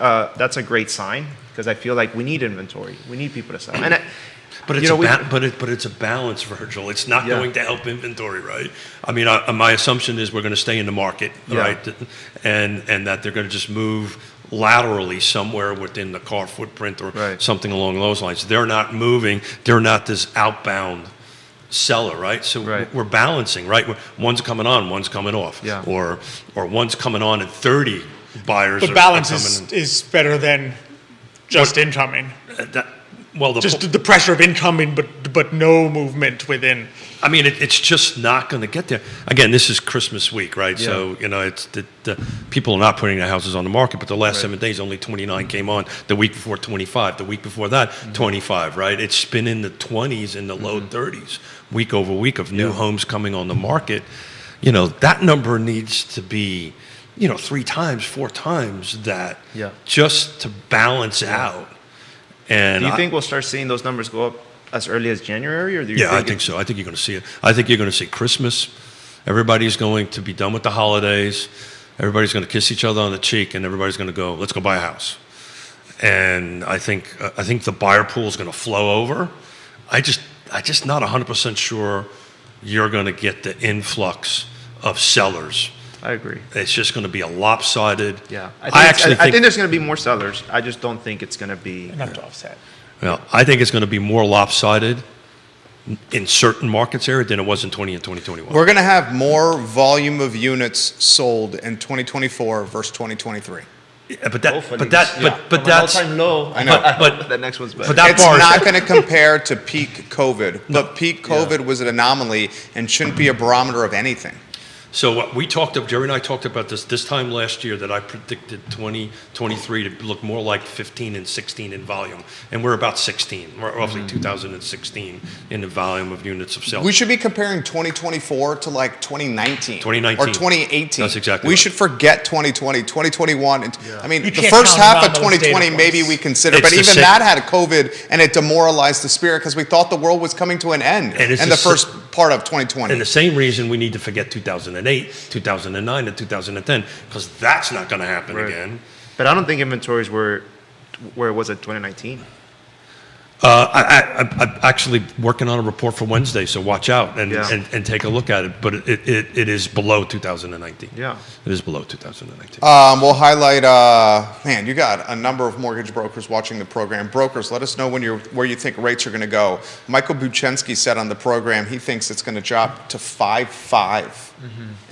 a great sign because I feel like we need inventory. We need people to sell. And But it's a balance, Virgil. It's not going to help inventory, right? I mean, my assumption is we're going to stay in the market, right? And that they're going to just move laterally somewhere within the car footprint or something along those lines. They're not moving. They're not this outbound seller, right? So we're balancing, right? One's coming on, one's coming off, or one's coming on and 30 buyers. But balance is better than just incoming. Just the pressure of incoming, but no movement within. I mean, it's just not going to get there. Again, this is Christmas week, right? Yeah. So, it's the people are not putting their houses on the market, but the last 7 days, only 29 came on. The week before, 25. The week before that, 25, right? It's been in the 20s, in the low 30s, week over week of new homes coming on the market. That number needs to be, 3 times, 4 times that just to balance out. And do you think we'll start seeing those numbers go up as early as January, or do you think I think so. I think you're going to see it. I think you're going to see Christmas. Everybody's going to be done with the holidays. Everybody's going to kiss each other on the cheek, and everybody's going to go, let's go buy a house. And I think the buyer pool is going to flow over. I just not 100% sure you're going to get the influx of sellers. I agree. It's just going to be a lopsided. Yeah, I think there's going to be more sellers. I just don't think it's going to be enough to offset. Well, I think it's going to be more lopsided in certain markets area than it was in 20 and 2021. We're going to have more volume of units sold in 2024 versus 2023. Yeah, but that's all-time low. I know. But the next one's better. But that it's bar not going to compare to peak COVID, but peak COVID was an anomaly and shouldn't be a barometer of anything. So Jerry and I talked about this time last year that I predicted 2023 to look more like 15 and 16 in volume. And we're about 16. We're roughly 2016 in the volume of units of sales. We should be comparing 2024 to like 2019. 2019. Or 2018. That's exactly We right. should forget 2020, 2021. I mean, You the can't first count half of on those 2020 data maybe points. we consider, It's but the even same- that had COVID and it demoralized the spirit because we thought the world was coming to an end And it's in the the first part of 2020. And the same reason we need to forget 2008, 2009, and 2010, because that's not going to happen again. But I don't think inventories were where it was at 2019. I'm actually working on a report for Wednesday, so watch out and take a look at it. But it is below 2019. Yeah. It is below 2019. We'll highlight, man, you got a number of mortgage brokers watching the program. Brokers, let us know where you think rates are going to go. Michael Buchensky said on the program he thinks it's going to drop to 5.5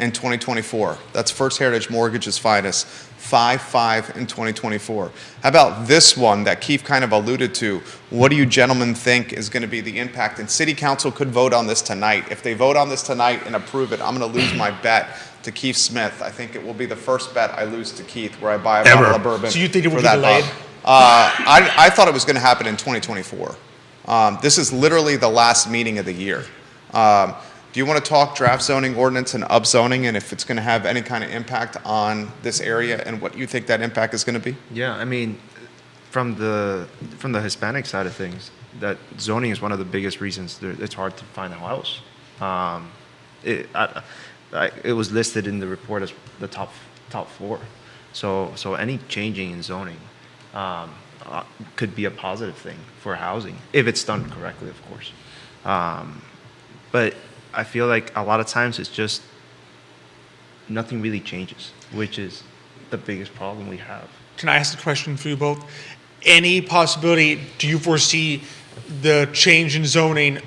in 2024. That's First Heritage Mortgage's finest. 5.5 in 2024. How about this one that Keith kind of alluded to? What do you gentlemen think is going to be the impact? And City Council could vote on this tonight. If they vote on this tonight and approve it, I'm going to lose my bet to Keith Smith. I think it will be the first bet I lose to Keith where I buy a bottle of bourbon. So you think it will for be that delayed? I thought it was going to happen in 2024. This is literally the last meeting of the year. Do you want to talk draft zoning ordinance and upzoning and if it's going to have any kind of impact on this area and what you think that impact is going to be? Yeah, I mean, from the Hispanic side of things, that zoning is one of the biggest reasons it's hard to find a house. It was listed in the report as the top four. So any changing in zoning could be a positive thing for housing if it's done correctly, of course. But I feel like a lot of times it's just nothing really changes, which is the biggest problem we have. Can I ask a question for you both? Any possibility, do you foresee the change in zoning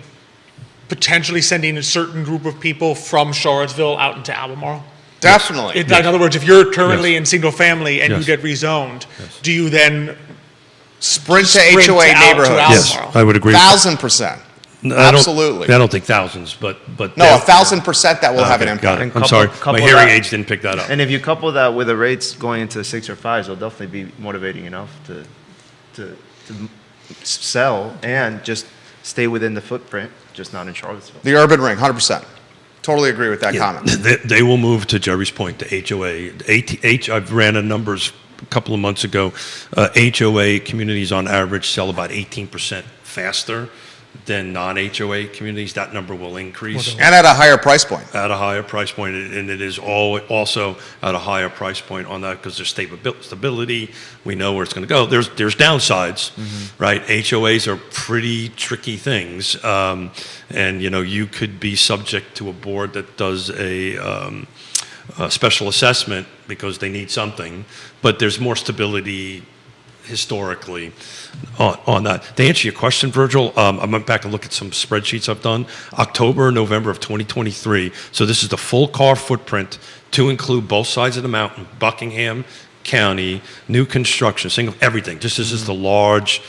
potentially sending a certain group of people from Charlottesville out into Albemarle? Definitely. In other words, if you're currently Yes. in single family and you Yes. get rezoned, do you then Sprint to sprint HOA out to neighborhoods. Yes, Albemarle? I would agree. 1,000%. Absolutely. I don't think thousands, but No, 1,000% that will have an Okay, impact. got it. And I'm couple- sorry, couple my hearing that- aids didn't pick that up. And if you couple that with the rates going into 6 or 5s, it'll definitely be motivating enough to sell and just stay within the footprint, just not in Charlottesville. The urban ring, 100%. Totally agree with that comment. They will move, to Jerry's point, to HOA. I've ran the numbers a couple of months ago. HOA communities on average sell about 18% faster than non-HOA communities. That number will increase And at a higher price point. at a higher price point, and it is also at a higher price point on that because there's stability. We know where it's going to go. There's downsides, right? HOAs are pretty tricky things, and you could be subject to a board that does a special assessment because they need something, but there's more stability historically on that. To answer your question, Virgil, I went back and looked at some spreadsheets I've done. October, November of 2023. So this is the full car footprint to include both sides of the mountain, Buckingham County, new construction, single, everything. This is the large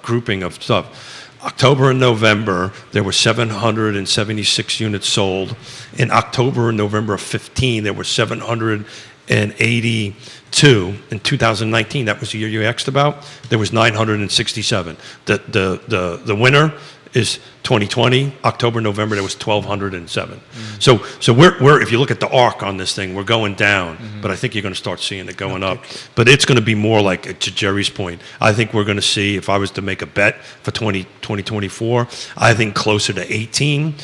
grouping of stuff. October and November, there were 776 units sold. In October and November of 15, there were 782. In 2019, that was the year you asked about, there was 967. The winner is 2020, October, November, there was 1,207. So we're if you look at the arc on this thing, we're going down, but I think you're going to start seeing it going up. But it's going to be more like, to Jerry's point, I think we're going to see, if I was to make a bet for 2024, I think closer to 18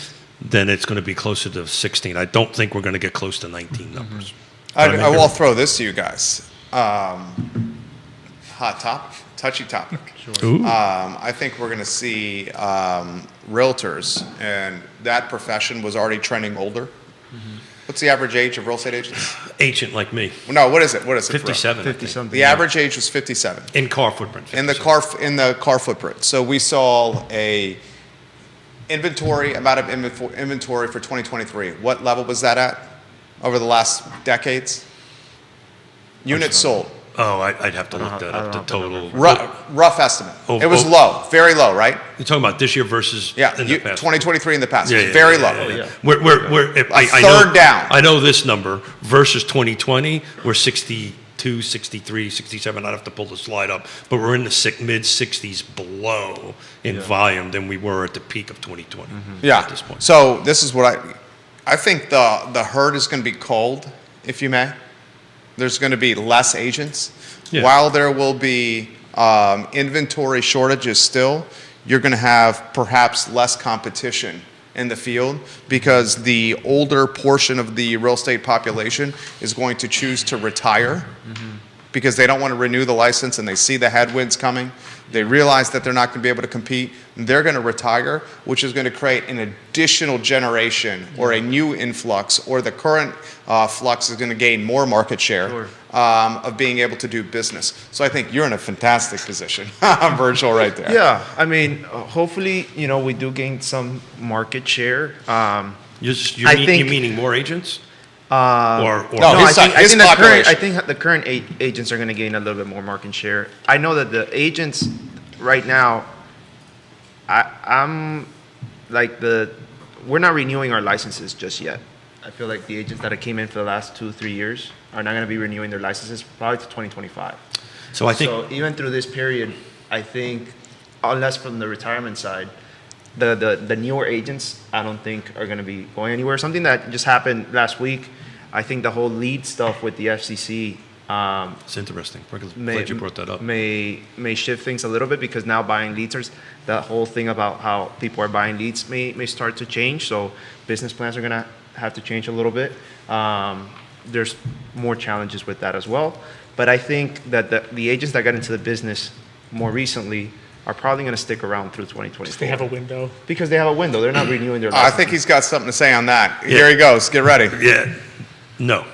than it's going to be closer to 16. I don't think we're going to get close to 19 numbers. I will throw this to you guys. Hot topic, touchy topic. Ooh. I think we're going to see realtors, and that profession was already trending older. What's the average age of real estate agents? Agent like me, No, what is it? What is it? for real? 57. I 50 think. something. The average age was 57 In car footprint. in the 57. car footprint. So we saw a amount of inventory for 2023. What level was that at over the last decades? Units sold. Oh, I'd have to look that I up, the don't know the total. Rough estimate. Oh, It was oh. low, very low, right? You're talking about this year versus Yeah, in the past. 2023 in the past. Yeah, It was yeah, very yeah, low. yeah, yeah. yeah. We're I third know, down. I know this number versus 2020. We're 62, 63, 67. I'd have to pull the slide up, but we're in the mid 60s below in volume than we were at the peak of 2020. Yeah. At this point. So this is what I think the herd is going to be culled, if you may. There's going to be less agents. Yeah. While there will be inventory shortages still, you're going to have perhaps less competition in the field because the older portion of the real estate population is going to choose to retire because they don't want to renew the license and they see the headwinds coming. They realize that they're not going to be able to compete. They're going to retire, which is going to create an additional generation or a new influx, or the current flux is going to gain more market share Sure. of being able to do business. So I think you're in a fantastic position, Virgil, right there. Yeah, I mean, hopefully, we do gain some market share. You're I think- meaning more agents? No, No, his I think population. the current agents are going to gain a little bit more market share. I know that the agents right now, I'm like we're not renewing our licenses just yet. I feel like the agents that came in for the last 2-3 years are not going to be renewing their licenses probably to 2025. So I think So even through this period, I think, unless from the retirement side, the newer agents, I don't think are going to be going anywhere. Something that just happened last week, I think the whole lead stuff with the FCC It's interesting. Glad may, you brought that up. may shift things a little bit, because now buying leads, that whole thing about how people are buying leads may start to change. So business plans are going to have to change a little bit. There's more challenges with that as well. But I think that the agents that got into the business more recently are probably going to stick around through 2024. They have a window. Because they have a window. They're not renewing their I license. think he's got something to say on that. Here he goes. Get ready. Yeah. No.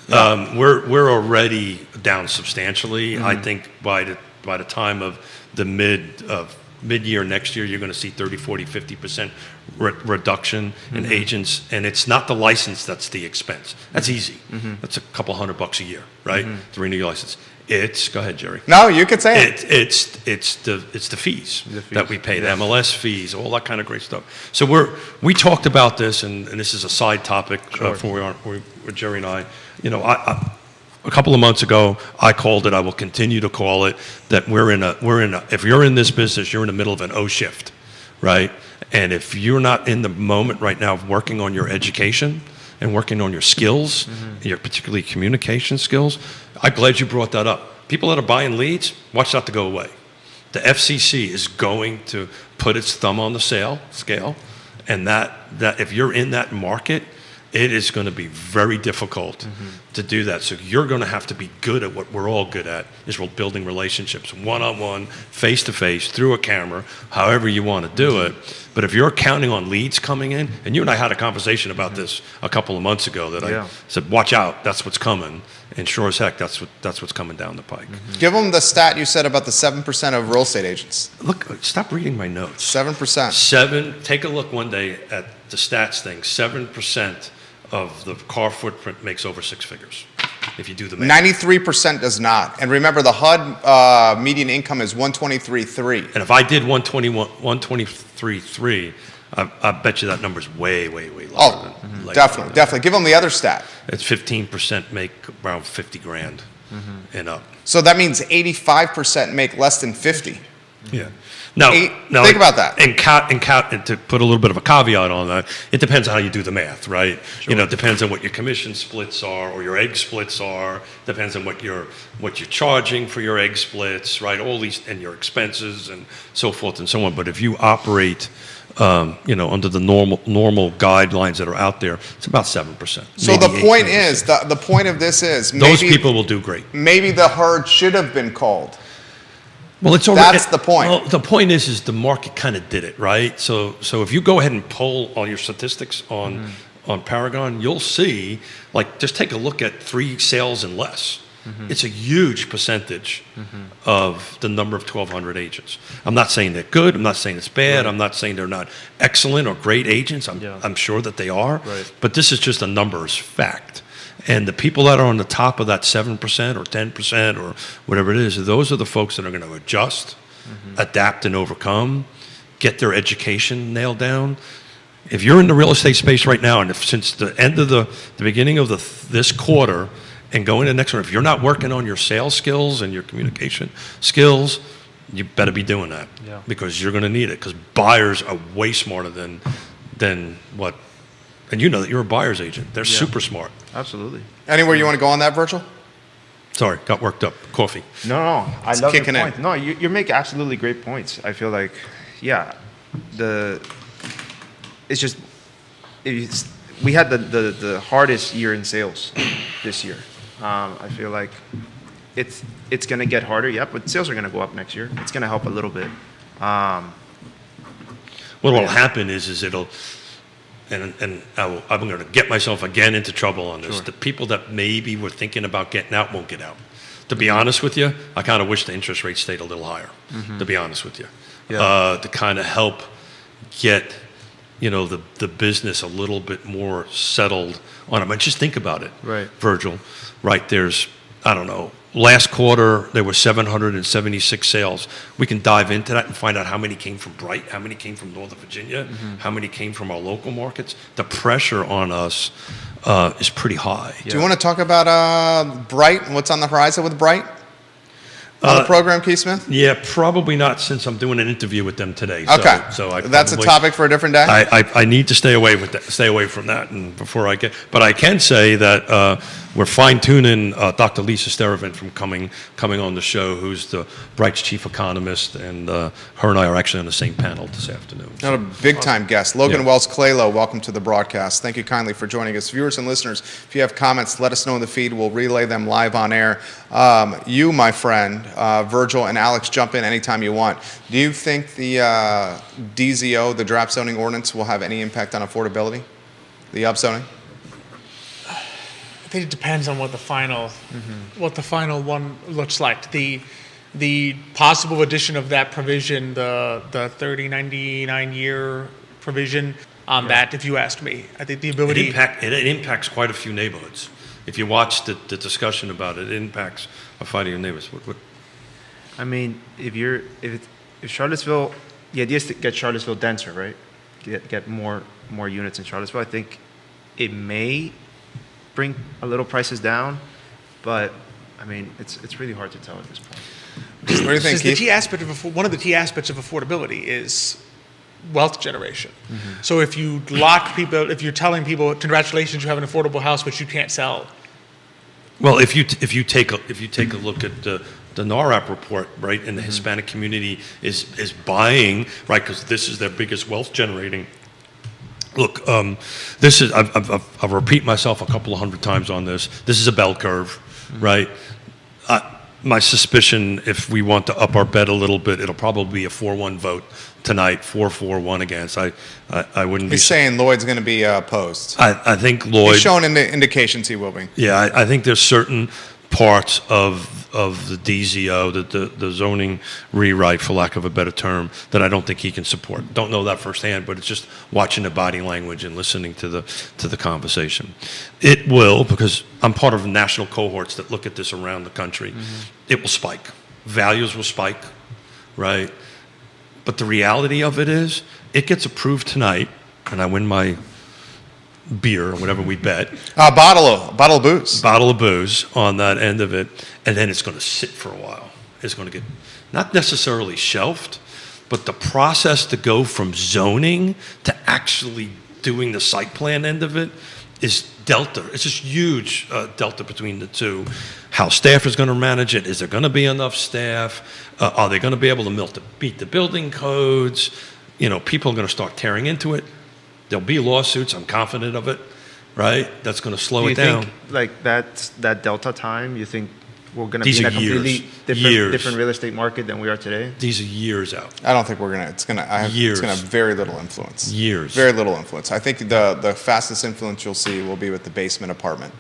We're already down substantially. I think by the time of the mid-year next year, you're going to see 30, 40, 50% reduction in agents. And it's not the license that's the expense. That's easy. That's a couple $100 a year, right? To renew your license. Go ahead, Jerry. No, you can say it. It's the fees that we pay, the MLS fees, all that kind of great stuff. So we talked about this, and this is a side topic for Jerry and I. You know, a couple of months ago, I called it. I will continue to call it that we're in a. If you're in this business, you're in the middle of an O shift, right? And if you're not in the moment right now of working on your education and working on your skills, your particularly communication skills, I'm glad you brought that up. People that are buying leads, watch that to go away. The FCC is going to put its thumb on the scale, and that if you're in that market, it is going to be very difficult to do that. So you're going to have to be good at what we're all good at, is we're building relationships, one-on-one, face-to-face, through a camera, however you want to do it. But if you're counting on leads coming in, and you and I had a conversation about this a couple of months ago, that I said, watch out, that's what's coming. And sure as heck, that's what's coming down the pike. Give them the stat you said about the 7% of real estate agents. Look, stop reading my notes. 7%. Take a look one day at the stats thing. 7% of the car footprint makes over six figures, if you do the math. 93% does not. And remember, the HUD median income is 123.3. And if I did 123.3, I bet you that number's way, way, way lower. Oh, definitely. Give them the other stat. It's 15% make around 50 grand and up. So that means 85% make less than 50. Yeah. Now, Think about that. And to put a little bit of a caveat on that, it depends on how you do the math, right? Sure. You know, it depends on what your commission splits are or your egg splits are. Depends on what you're charging for your egg splits, right? All these, and your expenses and so forth and so on. But if you operate, under the normal guidelines that are out there, it's about 7%. So the point is, the point of this is, maybe, those people will do great. Maybe the herd should have been called. Well, it's already, that's the point. Well, the point is the market kind of did it, right? So if you go ahead and poll all your statistics on Paragon, you'll see, like, just take a look at 3 sales and less. It's a huge percentage of the number of 1,200 agents. I'm not saying they're good. I'm not saying it's bad. I'm not saying they're not excellent or great agents. I'm sure that they are. Right. But this is just a numbers fact. And the people that are on the top of that 7% or 10% or whatever it is, those are the folks that are going to adjust, adapt and overcome, get their education nailed down. If you're in the real estate space right now, and since the end of the beginning of this quarter and going to the next one, if you're not working on your sales skills and your communication skills, you better be doing that, because you're going to need it, because buyers are way smarter than what. And you know that you're a buyer's agent. They're super smart. Absolutely. Anywhere you want to go on that, Virgil? Sorry, got worked up. Coffee. No, I love your kicking point. in. No, you make absolutely great points. I feel like, we had the hardest year in sales this year. I feel like it's going to get harder, but sales are going to go up next year. It's going to help a little bit. What will happen is it'll. And I'm going to get myself again into trouble on this. Sure. The people that maybe were thinking about getting out won't get out. To be honest with you, I kind of wish the interest rate stayed a little higher, to be honest with you. To kind of help get, the business a little bit more settled on them. And just think about it, right, Virgil. Right, there's, I don't know, last quarter there were 776 sales. We can dive into that and find out how many came from Bright, how many came from Northern Virginia, how many came from our local markets. The pressure on us is pretty high. Do you want to talk about Bright and what's on the horizon with Bright on the program, Keith Smith? Yeah, probably not, since I'm doing an interview with them today. Okay, so that's a topic for a different day. I need to stay away from that, and but I can say that we're fine-tuning Dr. Lisa Steravin from coming on the show, who's the Bright's chief economist, and her and I are actually on the same panel this afternoon. Not a big-time guest. Logan Yeah. Wells-Clalo, welcome to the broadcast. Thank you kindly for joining us. Viewers and listeners, if you have comments, let us know in the feed. We'll relay them live on air. You, my friend, Virgil and Alex, jump in anytime you want. Do you think the DZO, the draft zoning ordinance, will have any impact on affordability? The upzoning? I think it depends on what the final one looks like. The possible addition of that provision, the 30-99 year provision on that, if you asked me, I think the ability. It impacts quite a few neighborhoods. If you watch the discussion about it, it impacts a fight of your neighbors. I mean, if Charlottesville, the idea is to get Charlottesville denser, right? Get more units in Charlottesville. I think it may bring a little prices down, but I mean, it's really hard to tell at this point. What do you think, Keith? One of the key aspects of affordability is wealth generation. So if you lock people, if you're telling people, congratulations, you have an affordable house, but you can't sell. Well, if you take a look at the NARAP report, right, and the Hispanic community is buying, right, because this is their biggest wealth generating. Look, this is I'll repeat myself a couple of hundred times on this. This is a bell curve, right? My suspicion, if we want to up our bet a little bit, it'll probably be a 4-1 vote tonight, 4-4-1 against. I wouldn't be. He's saying Lloyd's going to be opposed. I think Lloyd. He's showing indications he will be. Yeah, I think there's certain parts of the DZO, the zoning rewrite, for lack of a better term, that I don't think he can support. Don't know that firsthand, but it's just watching the body language and listening to the conversation. It will, because I'm part of national cohorts that look at this around the country. It will spike. Values will spike, right? But the reality of it is, it gets approved tonight, and I win my beer or whatever we bet. Bottle of booze. Bottle of booze on that end of it, and then it's going to sit for a while. It's going to get not necessarily shelved, but the process to go from zoning to actually doing the site plan end of it is delta. It's this huge delta between the two. How staff is going to manage it? Is there going to be enough staff? Are they going to be able to beat the building codes? People are going to start tearing into it. There'll be lawsuits. I'm confident of it, right? That's going to slow it down. Think, like that delta time, you think we're going to These be in are a completely years. different real estate market than we are today? These are years out. I don't think we're gonna. It's gonna have very little influence. Years. Very little influence. I think the fastest influence you'll see will be with the basement apartment.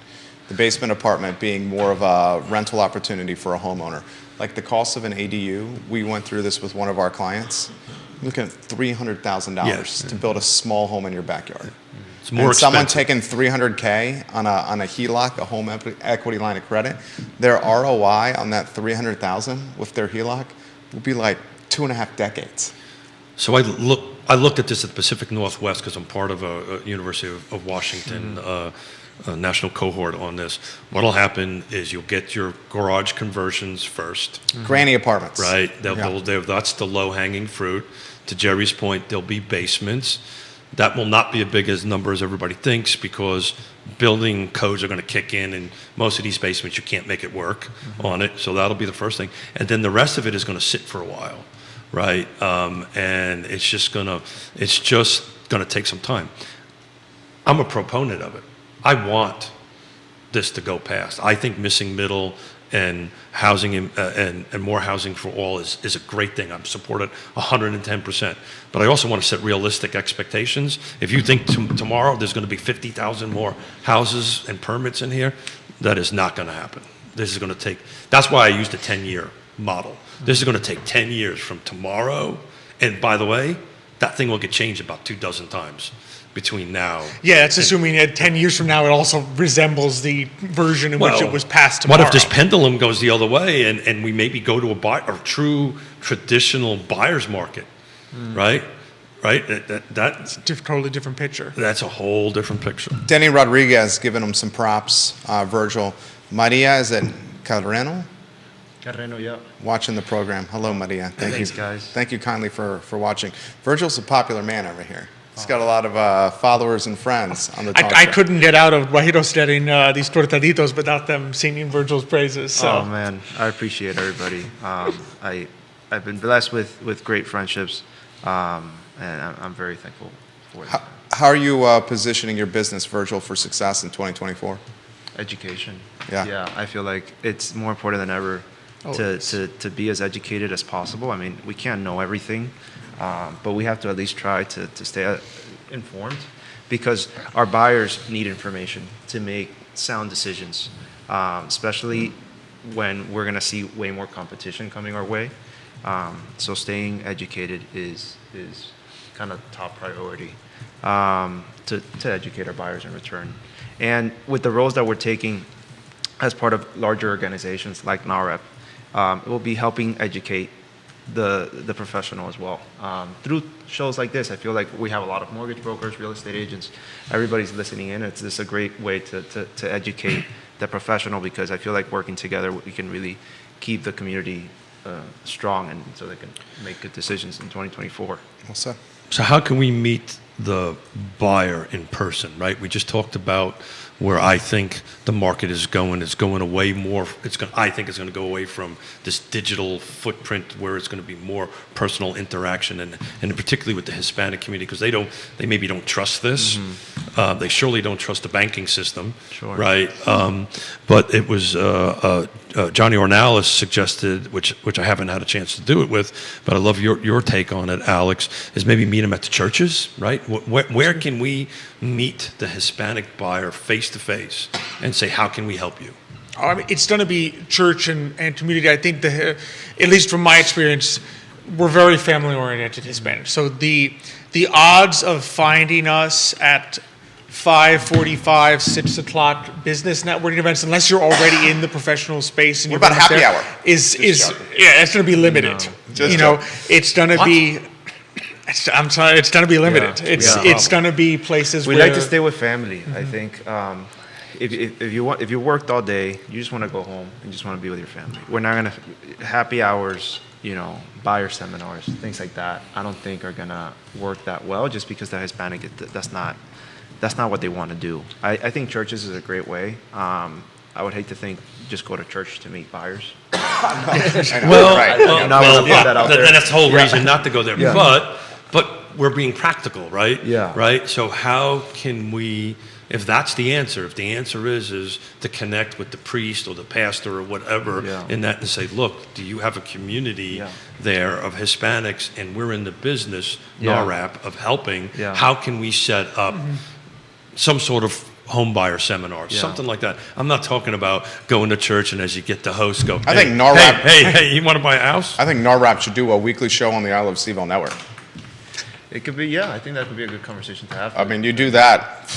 The basement apartment being more of a rental opportunity for a homeowner. Like the cost of an ADU, we went through this with one of our clients. Looking at $300,000 to build a small home in your backyard. It's more someone expensive. taking $300K on a HELOC, a home equity line of credit, their ROI on that $300,000 with their HELOC will be like 2.5 decades. So I looked at this at the Pacific Northwest because I'm part of a University of Washington a national cohort on this. What'll happen is you'll get your garage conversions first. Granny apartments. Right. That's the low-hanging fruit. To Jerry's point, there'll be basements. That will not be as big as number as everybody thinks because building codes are going to kick in, and most of these basements you can't make it work on it. So that'll be the first thing, and then the rest of it is going to sit for a while, right? And it's just going to take some time. I'm a proponent of it. I want this to go past. I think missing middle and housing and more housing for all is a great thing. I'm supported 110%. But I also want to set realistic expectations. If you think tomorrow there's going to be 50,000 more houses and permits in here, that is not going to happen. This is going to take, that's why I used a 10-year model. This is going to take 10 years from tomorrow. And by the way, that thing will get changed about 24 times between now. Yeah, that's assuming that 10 years from now it also resembles the version in which it was passed tomorrow. What if this pendulum goes the other way and we maybe go to a true traditional buyer's market, right? Right? It's a totally different picture. That's a whole different picture. Denny Rodriguez giving him some props. Virgil. Maria, is it Carreno? Carreno, yeah. Watching the program. Hello, Maria. Thanks, guys. Thank you kindly for watching. Virgil's a popular man over here. He's got a lot of followers and friends on the talk I show. couldn't get out of Guajiros getting these tortaditos without them singing Virgil's praises. So. Oh man, I appreciate everybody. I've been blessed with great friendships, and I'm very thankful for that. How are you positioning your business, Virgil, for success in 2024? Education. Yeah. Yeah, I feel like it's more important than ever to be as educated as possible. I mean, we can't know everything, but we have to at least try to stay informed, because our buyers need information to make sound decisions, especially when we're going to see way more competition coming our way. So staying educated is kind of top priority, to educate our buyers in return. And with the roles that we're taking as part of larger organizations like NAREP, it will be helping educate the professional as well. Through shows like this, I feel like we have a lot of mortgage brokers, real estate agents, everybody's listening in. It's just a great way to educate the professional, because I feel like working together, we can really keep the community strong, and so they can make good decisions in 2024. Well said. So how can we meet the buyer in person, right? We just talked about where I think the market is going. It's going away more. I think it's going to go away from this digital footprint, where it's going to be more personal interaction, and particularly with the Hispanic community, because they maybe don't trust this. Mm-hmm. They surely don't trust the banking system, Sure. right? But it was Johnny Ornalis suggested, which I haven't had a chance to do it with, but I love your take on it, Alex, is maybe meet them at the churches, right? Where can we meet the Hispanic buyer face to face and say, how can we help you? I mean, it's going to be church and community. I think, at least from my experience, we're very family-oriented Hispanics. So the odds of finding us at 5:45, 6 o'clock business networking events, unless you're already in the professional space and What you're about happy there, hour? is joking. yeah, it's going to be limited. Just you know, joking. it's going to be. I'm sorry, it's going to be limited. Yeah. It's going to be places We where like to stay with family. I think if you worked all day, you just want to go home and just want to be with your family. We're not gonna happy hours, buyer seminars, things like that. I don't think are gonna work that well, just because they're Hispanic. That's not what they want to do. I think churches is a great way. I would hate to think just go to church to meet buyers. I know, Well, right. then that's the whole reason not to go there. Yeah. But we're being practical, right? Yeah. Right? So how can we, if that's the answer, if the answer is to connect with the priest or the pastor or whatever Yeah. in that, and say, look, do you have a community there of Hispanics, and we're in the business, Yeah. NARAP, of helping, Yeah. how can we set up some sort of home buyer seminar, something like that? I'm not talking about going to church and as you get the host go, I think NARAP- hey, you want to buy a house? I think NARAP should do a weekly show on the I Love Steville network. It could be, I think that could be a good conversation to have. I mean, you do that,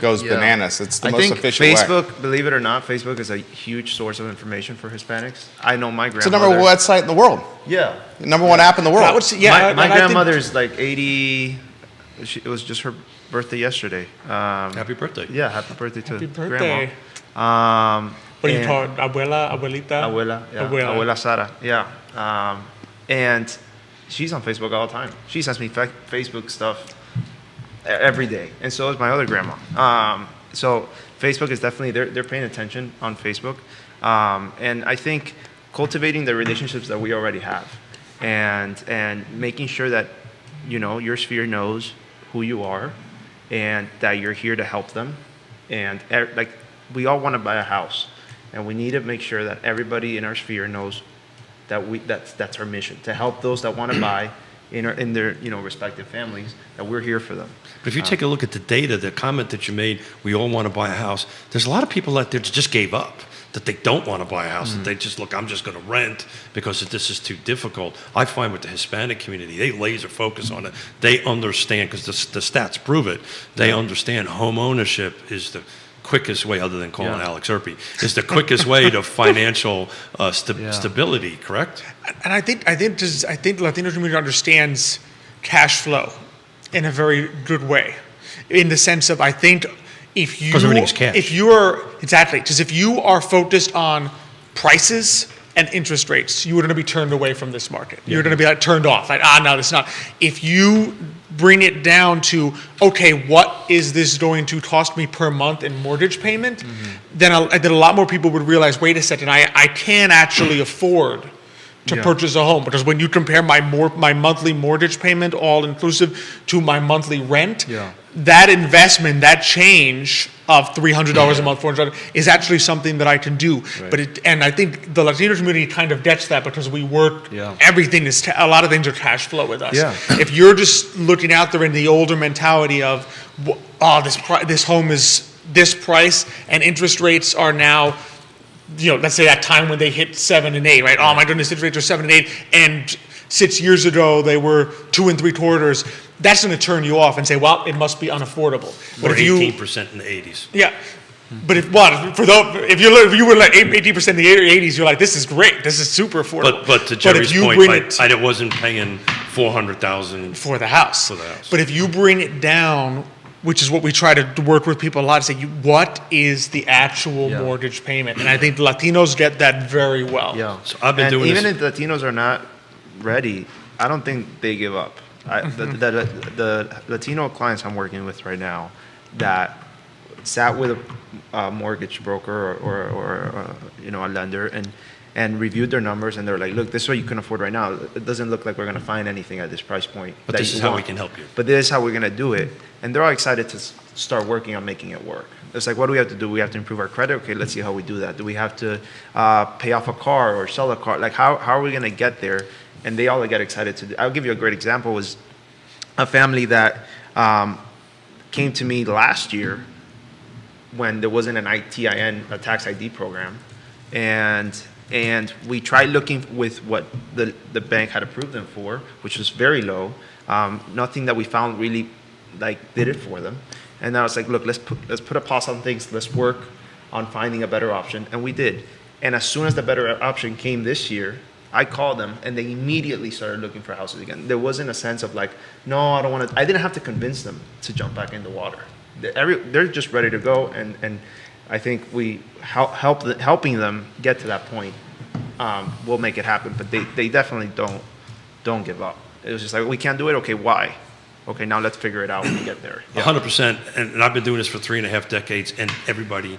goes Yeah. bananas. It's the I most think efficient way. Facebook, believe it or not, Facebook is a huge source of information for Hispanics. I know my It's the grandmother. number one website in the world. Yeah. The number one app in the world. I would say, yeah, my and I think- grandmother's like 80. It was just her birthday yesterday. Happy birthday. Yeah, happy birthday to Happy birthday. grandma. What do you and- call it? Abuelita? Abuela, yeah. Abuela Sara, yeah. And she's on Facebook all the time. She sends me Facebook stuff every day, and so is my other grandma. So Facebook is definitely, they're paying attention on Facebook. And I think cultivating the relationships that we already have, and making sure that, your sphere knows who you are, and that you're here to help them. And like, we all want to buy a house, and we need to make sure that everybody in our sphere knows that that's our mission, to help those that want to buy in their respective families, that we're here for them. But if you take a look at the data, the comment that you made, we all want to buy a house, there's a lot of people out there that just gave up, that they don't want to buy a house, that they just, look, I'm just going to rent because this is too difficult. I find with the Hispanic community, they laser focus on it. They understand, because the stats prove it, they understand home ownership is the quickest way, other than calling Alex Erpy, is the quickest way to financial stability, correct? And I think the Latino community understands cash flow in a very good way, in the sense of, I think if you 'Cause everything's cash. if you are exactly, because if you are focused on prices and interest rates, you were going to be turned away from this market. You're going to be like, turned off. Like, no, this is not. If you bring it down to, okay, what is this going to cost me per month in mortgage payment? Then a lot more people would realize, wait a second, I can actually afford to purchase a home, because when you compare my monthly mortgage payment, all inclusive, to my monthly rent, that investment, that change of $300 a month, $400 is actually something that I can do. But and I think the Latino community kind of gets that, because we work. Everything is a lot of things are cash flow with us. If you're just looking out there in the older mentality of, oh, this home is this price, and interest rates are now, let's say that time when they hit 7 and 8, right? Oh my goodness, interest rates are 7 and 8, and 6 years ago they were 2 3/4. That's going to turn you off and say, well, it must be unaffordable. Or 18% in the 80s. Yeah, but if you were like 18% in the 80s, you're like, this is great, this is super affordable. But to Jerry's point, I wasn't paying $400,000 for the house. But if you bring it down, which is what we try to work with people a lot, to say, what is the actual mortgage payment? And I think Latinos get that very well. So I've been doing this. Even if Latinos are not ready, I don't think they give up. The Latino clients I'm working with right now that sat with a mortgage broker or a lender and reviewed their numbers, and they're like, look, this is what you can afford right now. It doesn't look like we're going to find anything at this price point. But this is how we can help you. But this is how we're going to do it. And they're all excited to start working on making it work. It's like, what do we have to do? We have to improve our credit? Okay, let's see how we do that. Do we have to pay off a car or sell a car? Like, how are we going to get there? And they all get excited I'll give you a great example. Was a family that came to me last year when there wasn't an ITIN, a tax ID program. And we tried looking with what the bank had approved them for, which was very low. Nothing that we found really did it for them. And I was like, look, let's put a pause on things. Let's work on finding a better option. And we did. And as soon as the better option came this year, I called them, and they immediately started looking for houses again. There wasn't a sense of no, I don't want to. I didn't have to convince them to jump back in the water. They're just ready to go, and I think we helping them get to that point will make it happen. But they definitely don't give up. It was just like, we can't do it. Okay, why? Okay, now let's figure it out when we get there. 100%. And I've been doing this for 3.5 decades, and everybody,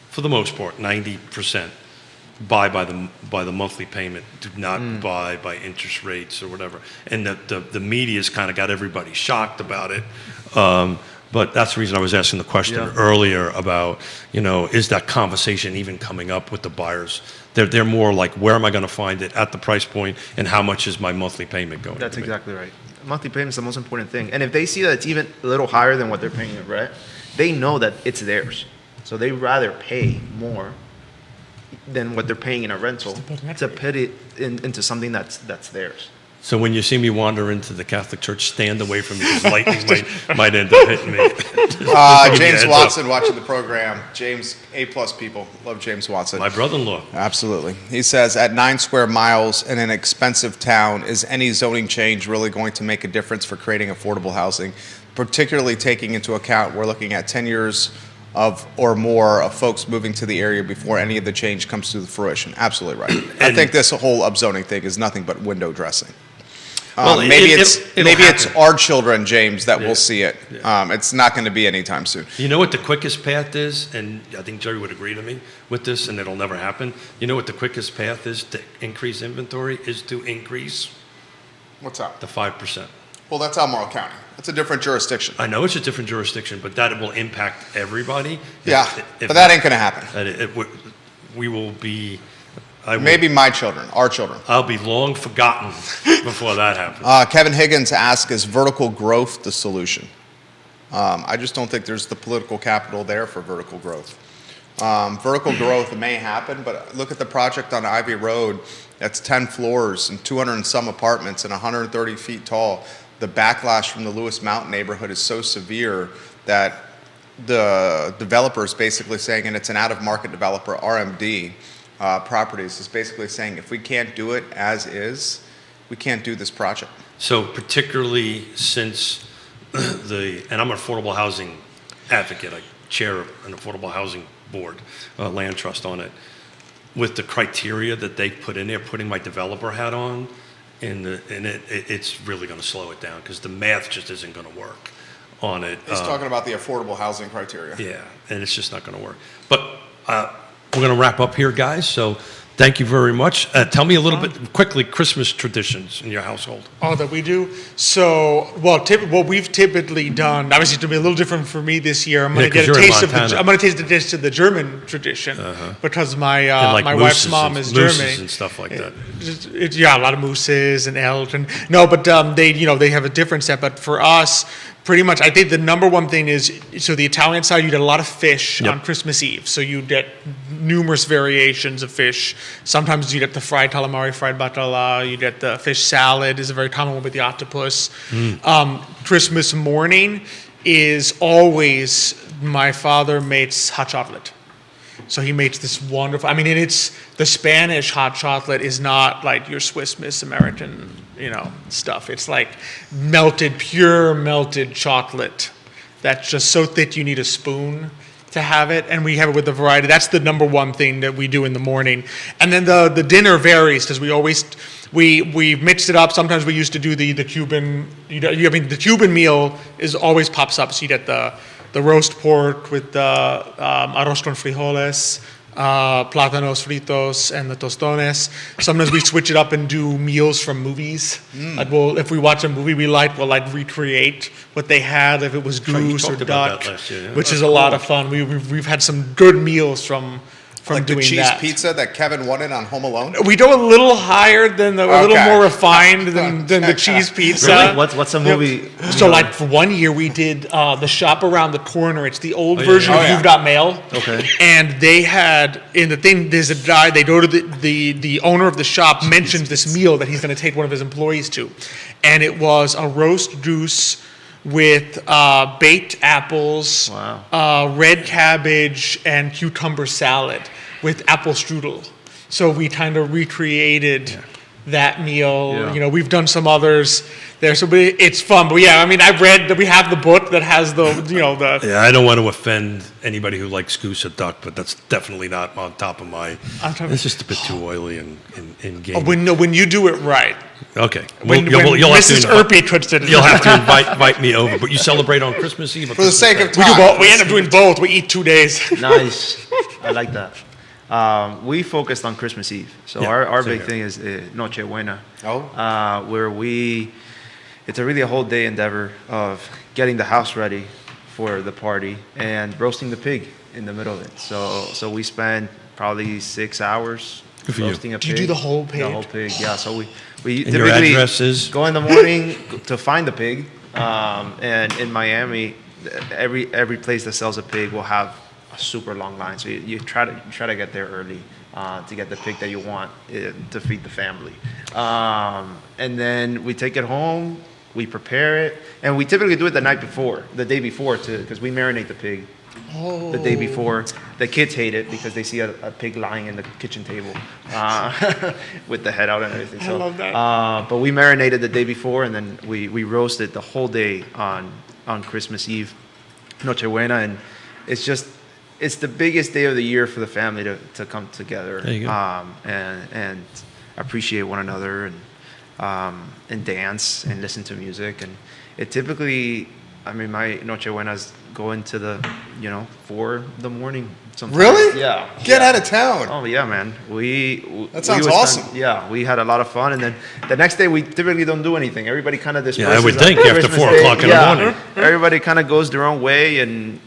for the most part, 90%. Buy by the monthly payment, do not buy by interest rates or whatever. And the media's kind of got everybody shocked about it. But that's the reason I was asking the question earlier about, is that conversation even coming up with the buyers? They're more like, where am I going to find it at the price point, and how much is my monthly payment going to be? That's exactly right. Monthly payment is the most important thing. And if they see that it's even a little higher than what they're paying in rent, they know that it's theirs. So they rather pay more than what they're paying in a rental to put it into something that's theirs. So when you see me wander into the Catholic Church, stand away from me, because lightning might end up hitting me. James Watson watching the program. James, A+ people. Love James Watson. My brother-in-law. Absolutely. He says, at 9 square miles in an expensive town, is any zoning change really going to make a difference for creating affordable housing? Particularly taking into account we're looking at 10 years or more of folks moving to the area before any of the change comes to fruition. Absolutely right. I think this whole upzoning thing is nothing but window dressing. Maybe it's our children, James, that will see it. It's not going to be anytime soon. You know what the quickest path is? And I think Jerry would agree to me with this, and it'll never happen. You know what the quickest path is to increase inventory? Is to increase What's up? the 5%. Well, that's Albemarle County. It's a different jurisdiction. I know it's a different jurisdiction, but that will impact everybody. But that ain't going to happen. We will be... Maybe my children, our children. I'll be long forgotten before that happens. Kevin Higgins asks, is vertical growth the solution? I just don't think there's the political capital there for vertical growth. Vertical growth may happen, but look at the project on Ivy Road. That's 10 floors and 200 and some apartments and 130 feet tall. The backlash from the Lewis Mountain neighborhood is so severe that the developer is basically saying, and it's an out-of-market developer, RMD Properties, is basically saying, if we can't do it as is, we can't do this project. So particularly since and I'm an affordable housing advocate, I chair an affordable housing board, land trust on it. with the criteria that they put in there, putting my developer hat on, it's really going to slow it down because the math just isn't going to work on it. He's talking about the affordable housing criteria. Yeah, and it's just not going to work. But we're going to wrap up here, guys. So thank you very much. Tell me a little bit quickly, Christmas traditions in your household. Oh, that we do. So, what we've typically done. Obviously, it's gonna be a little different for me this year. I'm Yeah, gonna 'cause get a you're in taste of Montana. I'm gonna taste the taste of the German tradition because my And like my wife's mooses mom and- is mooses German and stuff like that. Yeah, a lot of mooses and elk and no, but they have a different set. But for us, pretty much, I think the number one thing is so the Italian side, you get a lot of fish Yep. on Christmas Eve. So you get numerous variations of fish. Sometimes you get the fried calamari, fried batala. You get the fish salad is a very common one with the octopus. Christmas morning is always my father makes hot chocolate. So he makes this wonderful. I mean, and it's the Spanish hot chocolate is not like your Swiss Miss American, stuff. It's like pure melted chocolate that's just so thick you need a spoon to have it. And we have it with a variety. That's the number one thing that we do in the morning. And then the dinner varies because we mixed it up. Sometimes we used to do the Cuban. The Cuban meal always pops up. So you get the roast pork with the arroz con frijoles, plátanos fritos, and the tostones. Sometimes we switch it up and do meals from movies. Like if we watch a movie we like, we'll recreate what they had if it was Right, you goose or talked about duck, that last year, yeah. which is a lot of fun. We've had some good meals from Like the doing cheese that. pizza that Kevin wanted on Home Alone. We go a little higher than a little Okay. more refined than the cheese pizza. Really? What's a movie? So like for 1 year we did the shop around the corner. It's the old yeah, version yeah. of Oh, yeah. You've Got Mail. Okay. And they had in the thing. There's a guy. They go to the owner of the shop mentions this meal that he's going to take one of his employees to, and it was a roast goose with baked apples, Wow. red cabbage, and cucumber salad with apple strudel. So we kind of recreated that meal. Yeah. We've done some others there, so it's fun. But yeah, I mean, I've read that we have the book that has the. Yeah, I don't want to offend anybody who likes goose or duck, but that's definitely not on top of my. It's just a bit too oily and gamey. When you do it right. Okay. When You'll have to Mrs. invite- Erpy puts it. You'll have to invite me over, but you celebrate on Christmas Eve. or For the Christmas sake Day? of We do time. both. We end up doing both. We eat 2 days. Nice. I like that. We focused on Christmas Eve. So Yeah, our same big here. thing is Noche Buena. Oh. Where it's a whole day endeavor of getting the house ready for the party and roasting the pig in the middle of it. So we spend probably 6 hours Good for you. roasting a Do pig. you do the whole pig? The whole pig, yeah. So we And your typically address is? go in the morning to find the pig. And in Miami, every place that sells a pig will have a super long line. So you try to get there early to get the pig that you want to feed the family. And then we take it home, we prepare it, and we typically do it the day before, because we marinate the pig the day before. The kids hate it because they see a pig lying in the kitchen table with the head out and everything. I love that. But we marinated the day before, and then we roasted the whole day on Christmas Eve, Nochebuena, and it's the biggest day of the year for the family to come together There you go. and appreciate one another and dance and listen to music. And it typically, my Nochebuenas go into the 4 in the morning. Sometimes. Really? Yeah. Get yeah. out of town. Oh yeah, man. That sounds would awesome. Yeah, we had a lot of fun, and then the next day we typically don't do anything. Everybody kind of disperses. Yeah, I would on think after Christmas 4 Day. o'clock in the morning. Everybody kind of goes their own way, and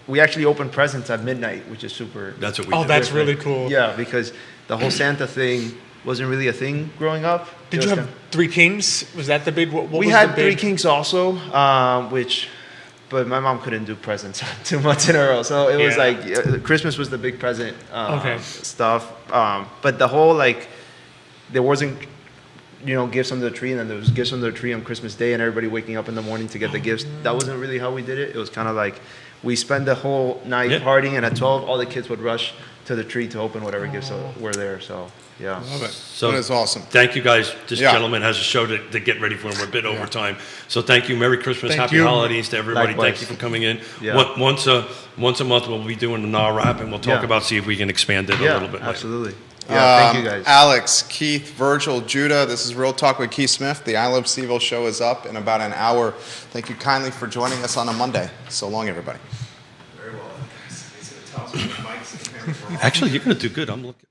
we actually open presents at midnight, which is super. That's what we Oh, do. that's really cool. Yeah, because the whole Santa thing wasn't really a thing growing up. Did It you was have 3 Kings? Was that the big? What we was had the Three big? Kings also, but my mom couldn't do presents 2 months in a row. So it was Yeah. like Christmas was the big present Okay. stuff. But the whole there wasn't gifts under the tree, and then there was gifts under the tree on Christmas Day, and everybody waking up in the morning to get the gifts. That wasn't really how we did it. It was kind of like we spend the whole night Yeah. partying, and at 12, all the kids would rush to the tree to open whatever gifts were there. So, yeah. Love it. So that is awesome. Thank you guys. This Yeah. gentleman has a show to get ready for, and we're a bit over time. So thank you. Merry Christmas, Thank Happy you. Holidays to everybody. Likewise. Thank you for coming in. Yeah. Once a month we'll be doing the NAR wrap, and we'll talk Yeah. about see if we can expand it a Yeah, little bit later. absolutely. Yeah, thank you guys. Alex, Keith, Virgil, Judah, this is Real Talk with Keith Smith. The I Love Seville show is up in about an hour. Thank you kindly for joining us on a Monday. So long, everybody. Actually, you're going to do good. I'm looking.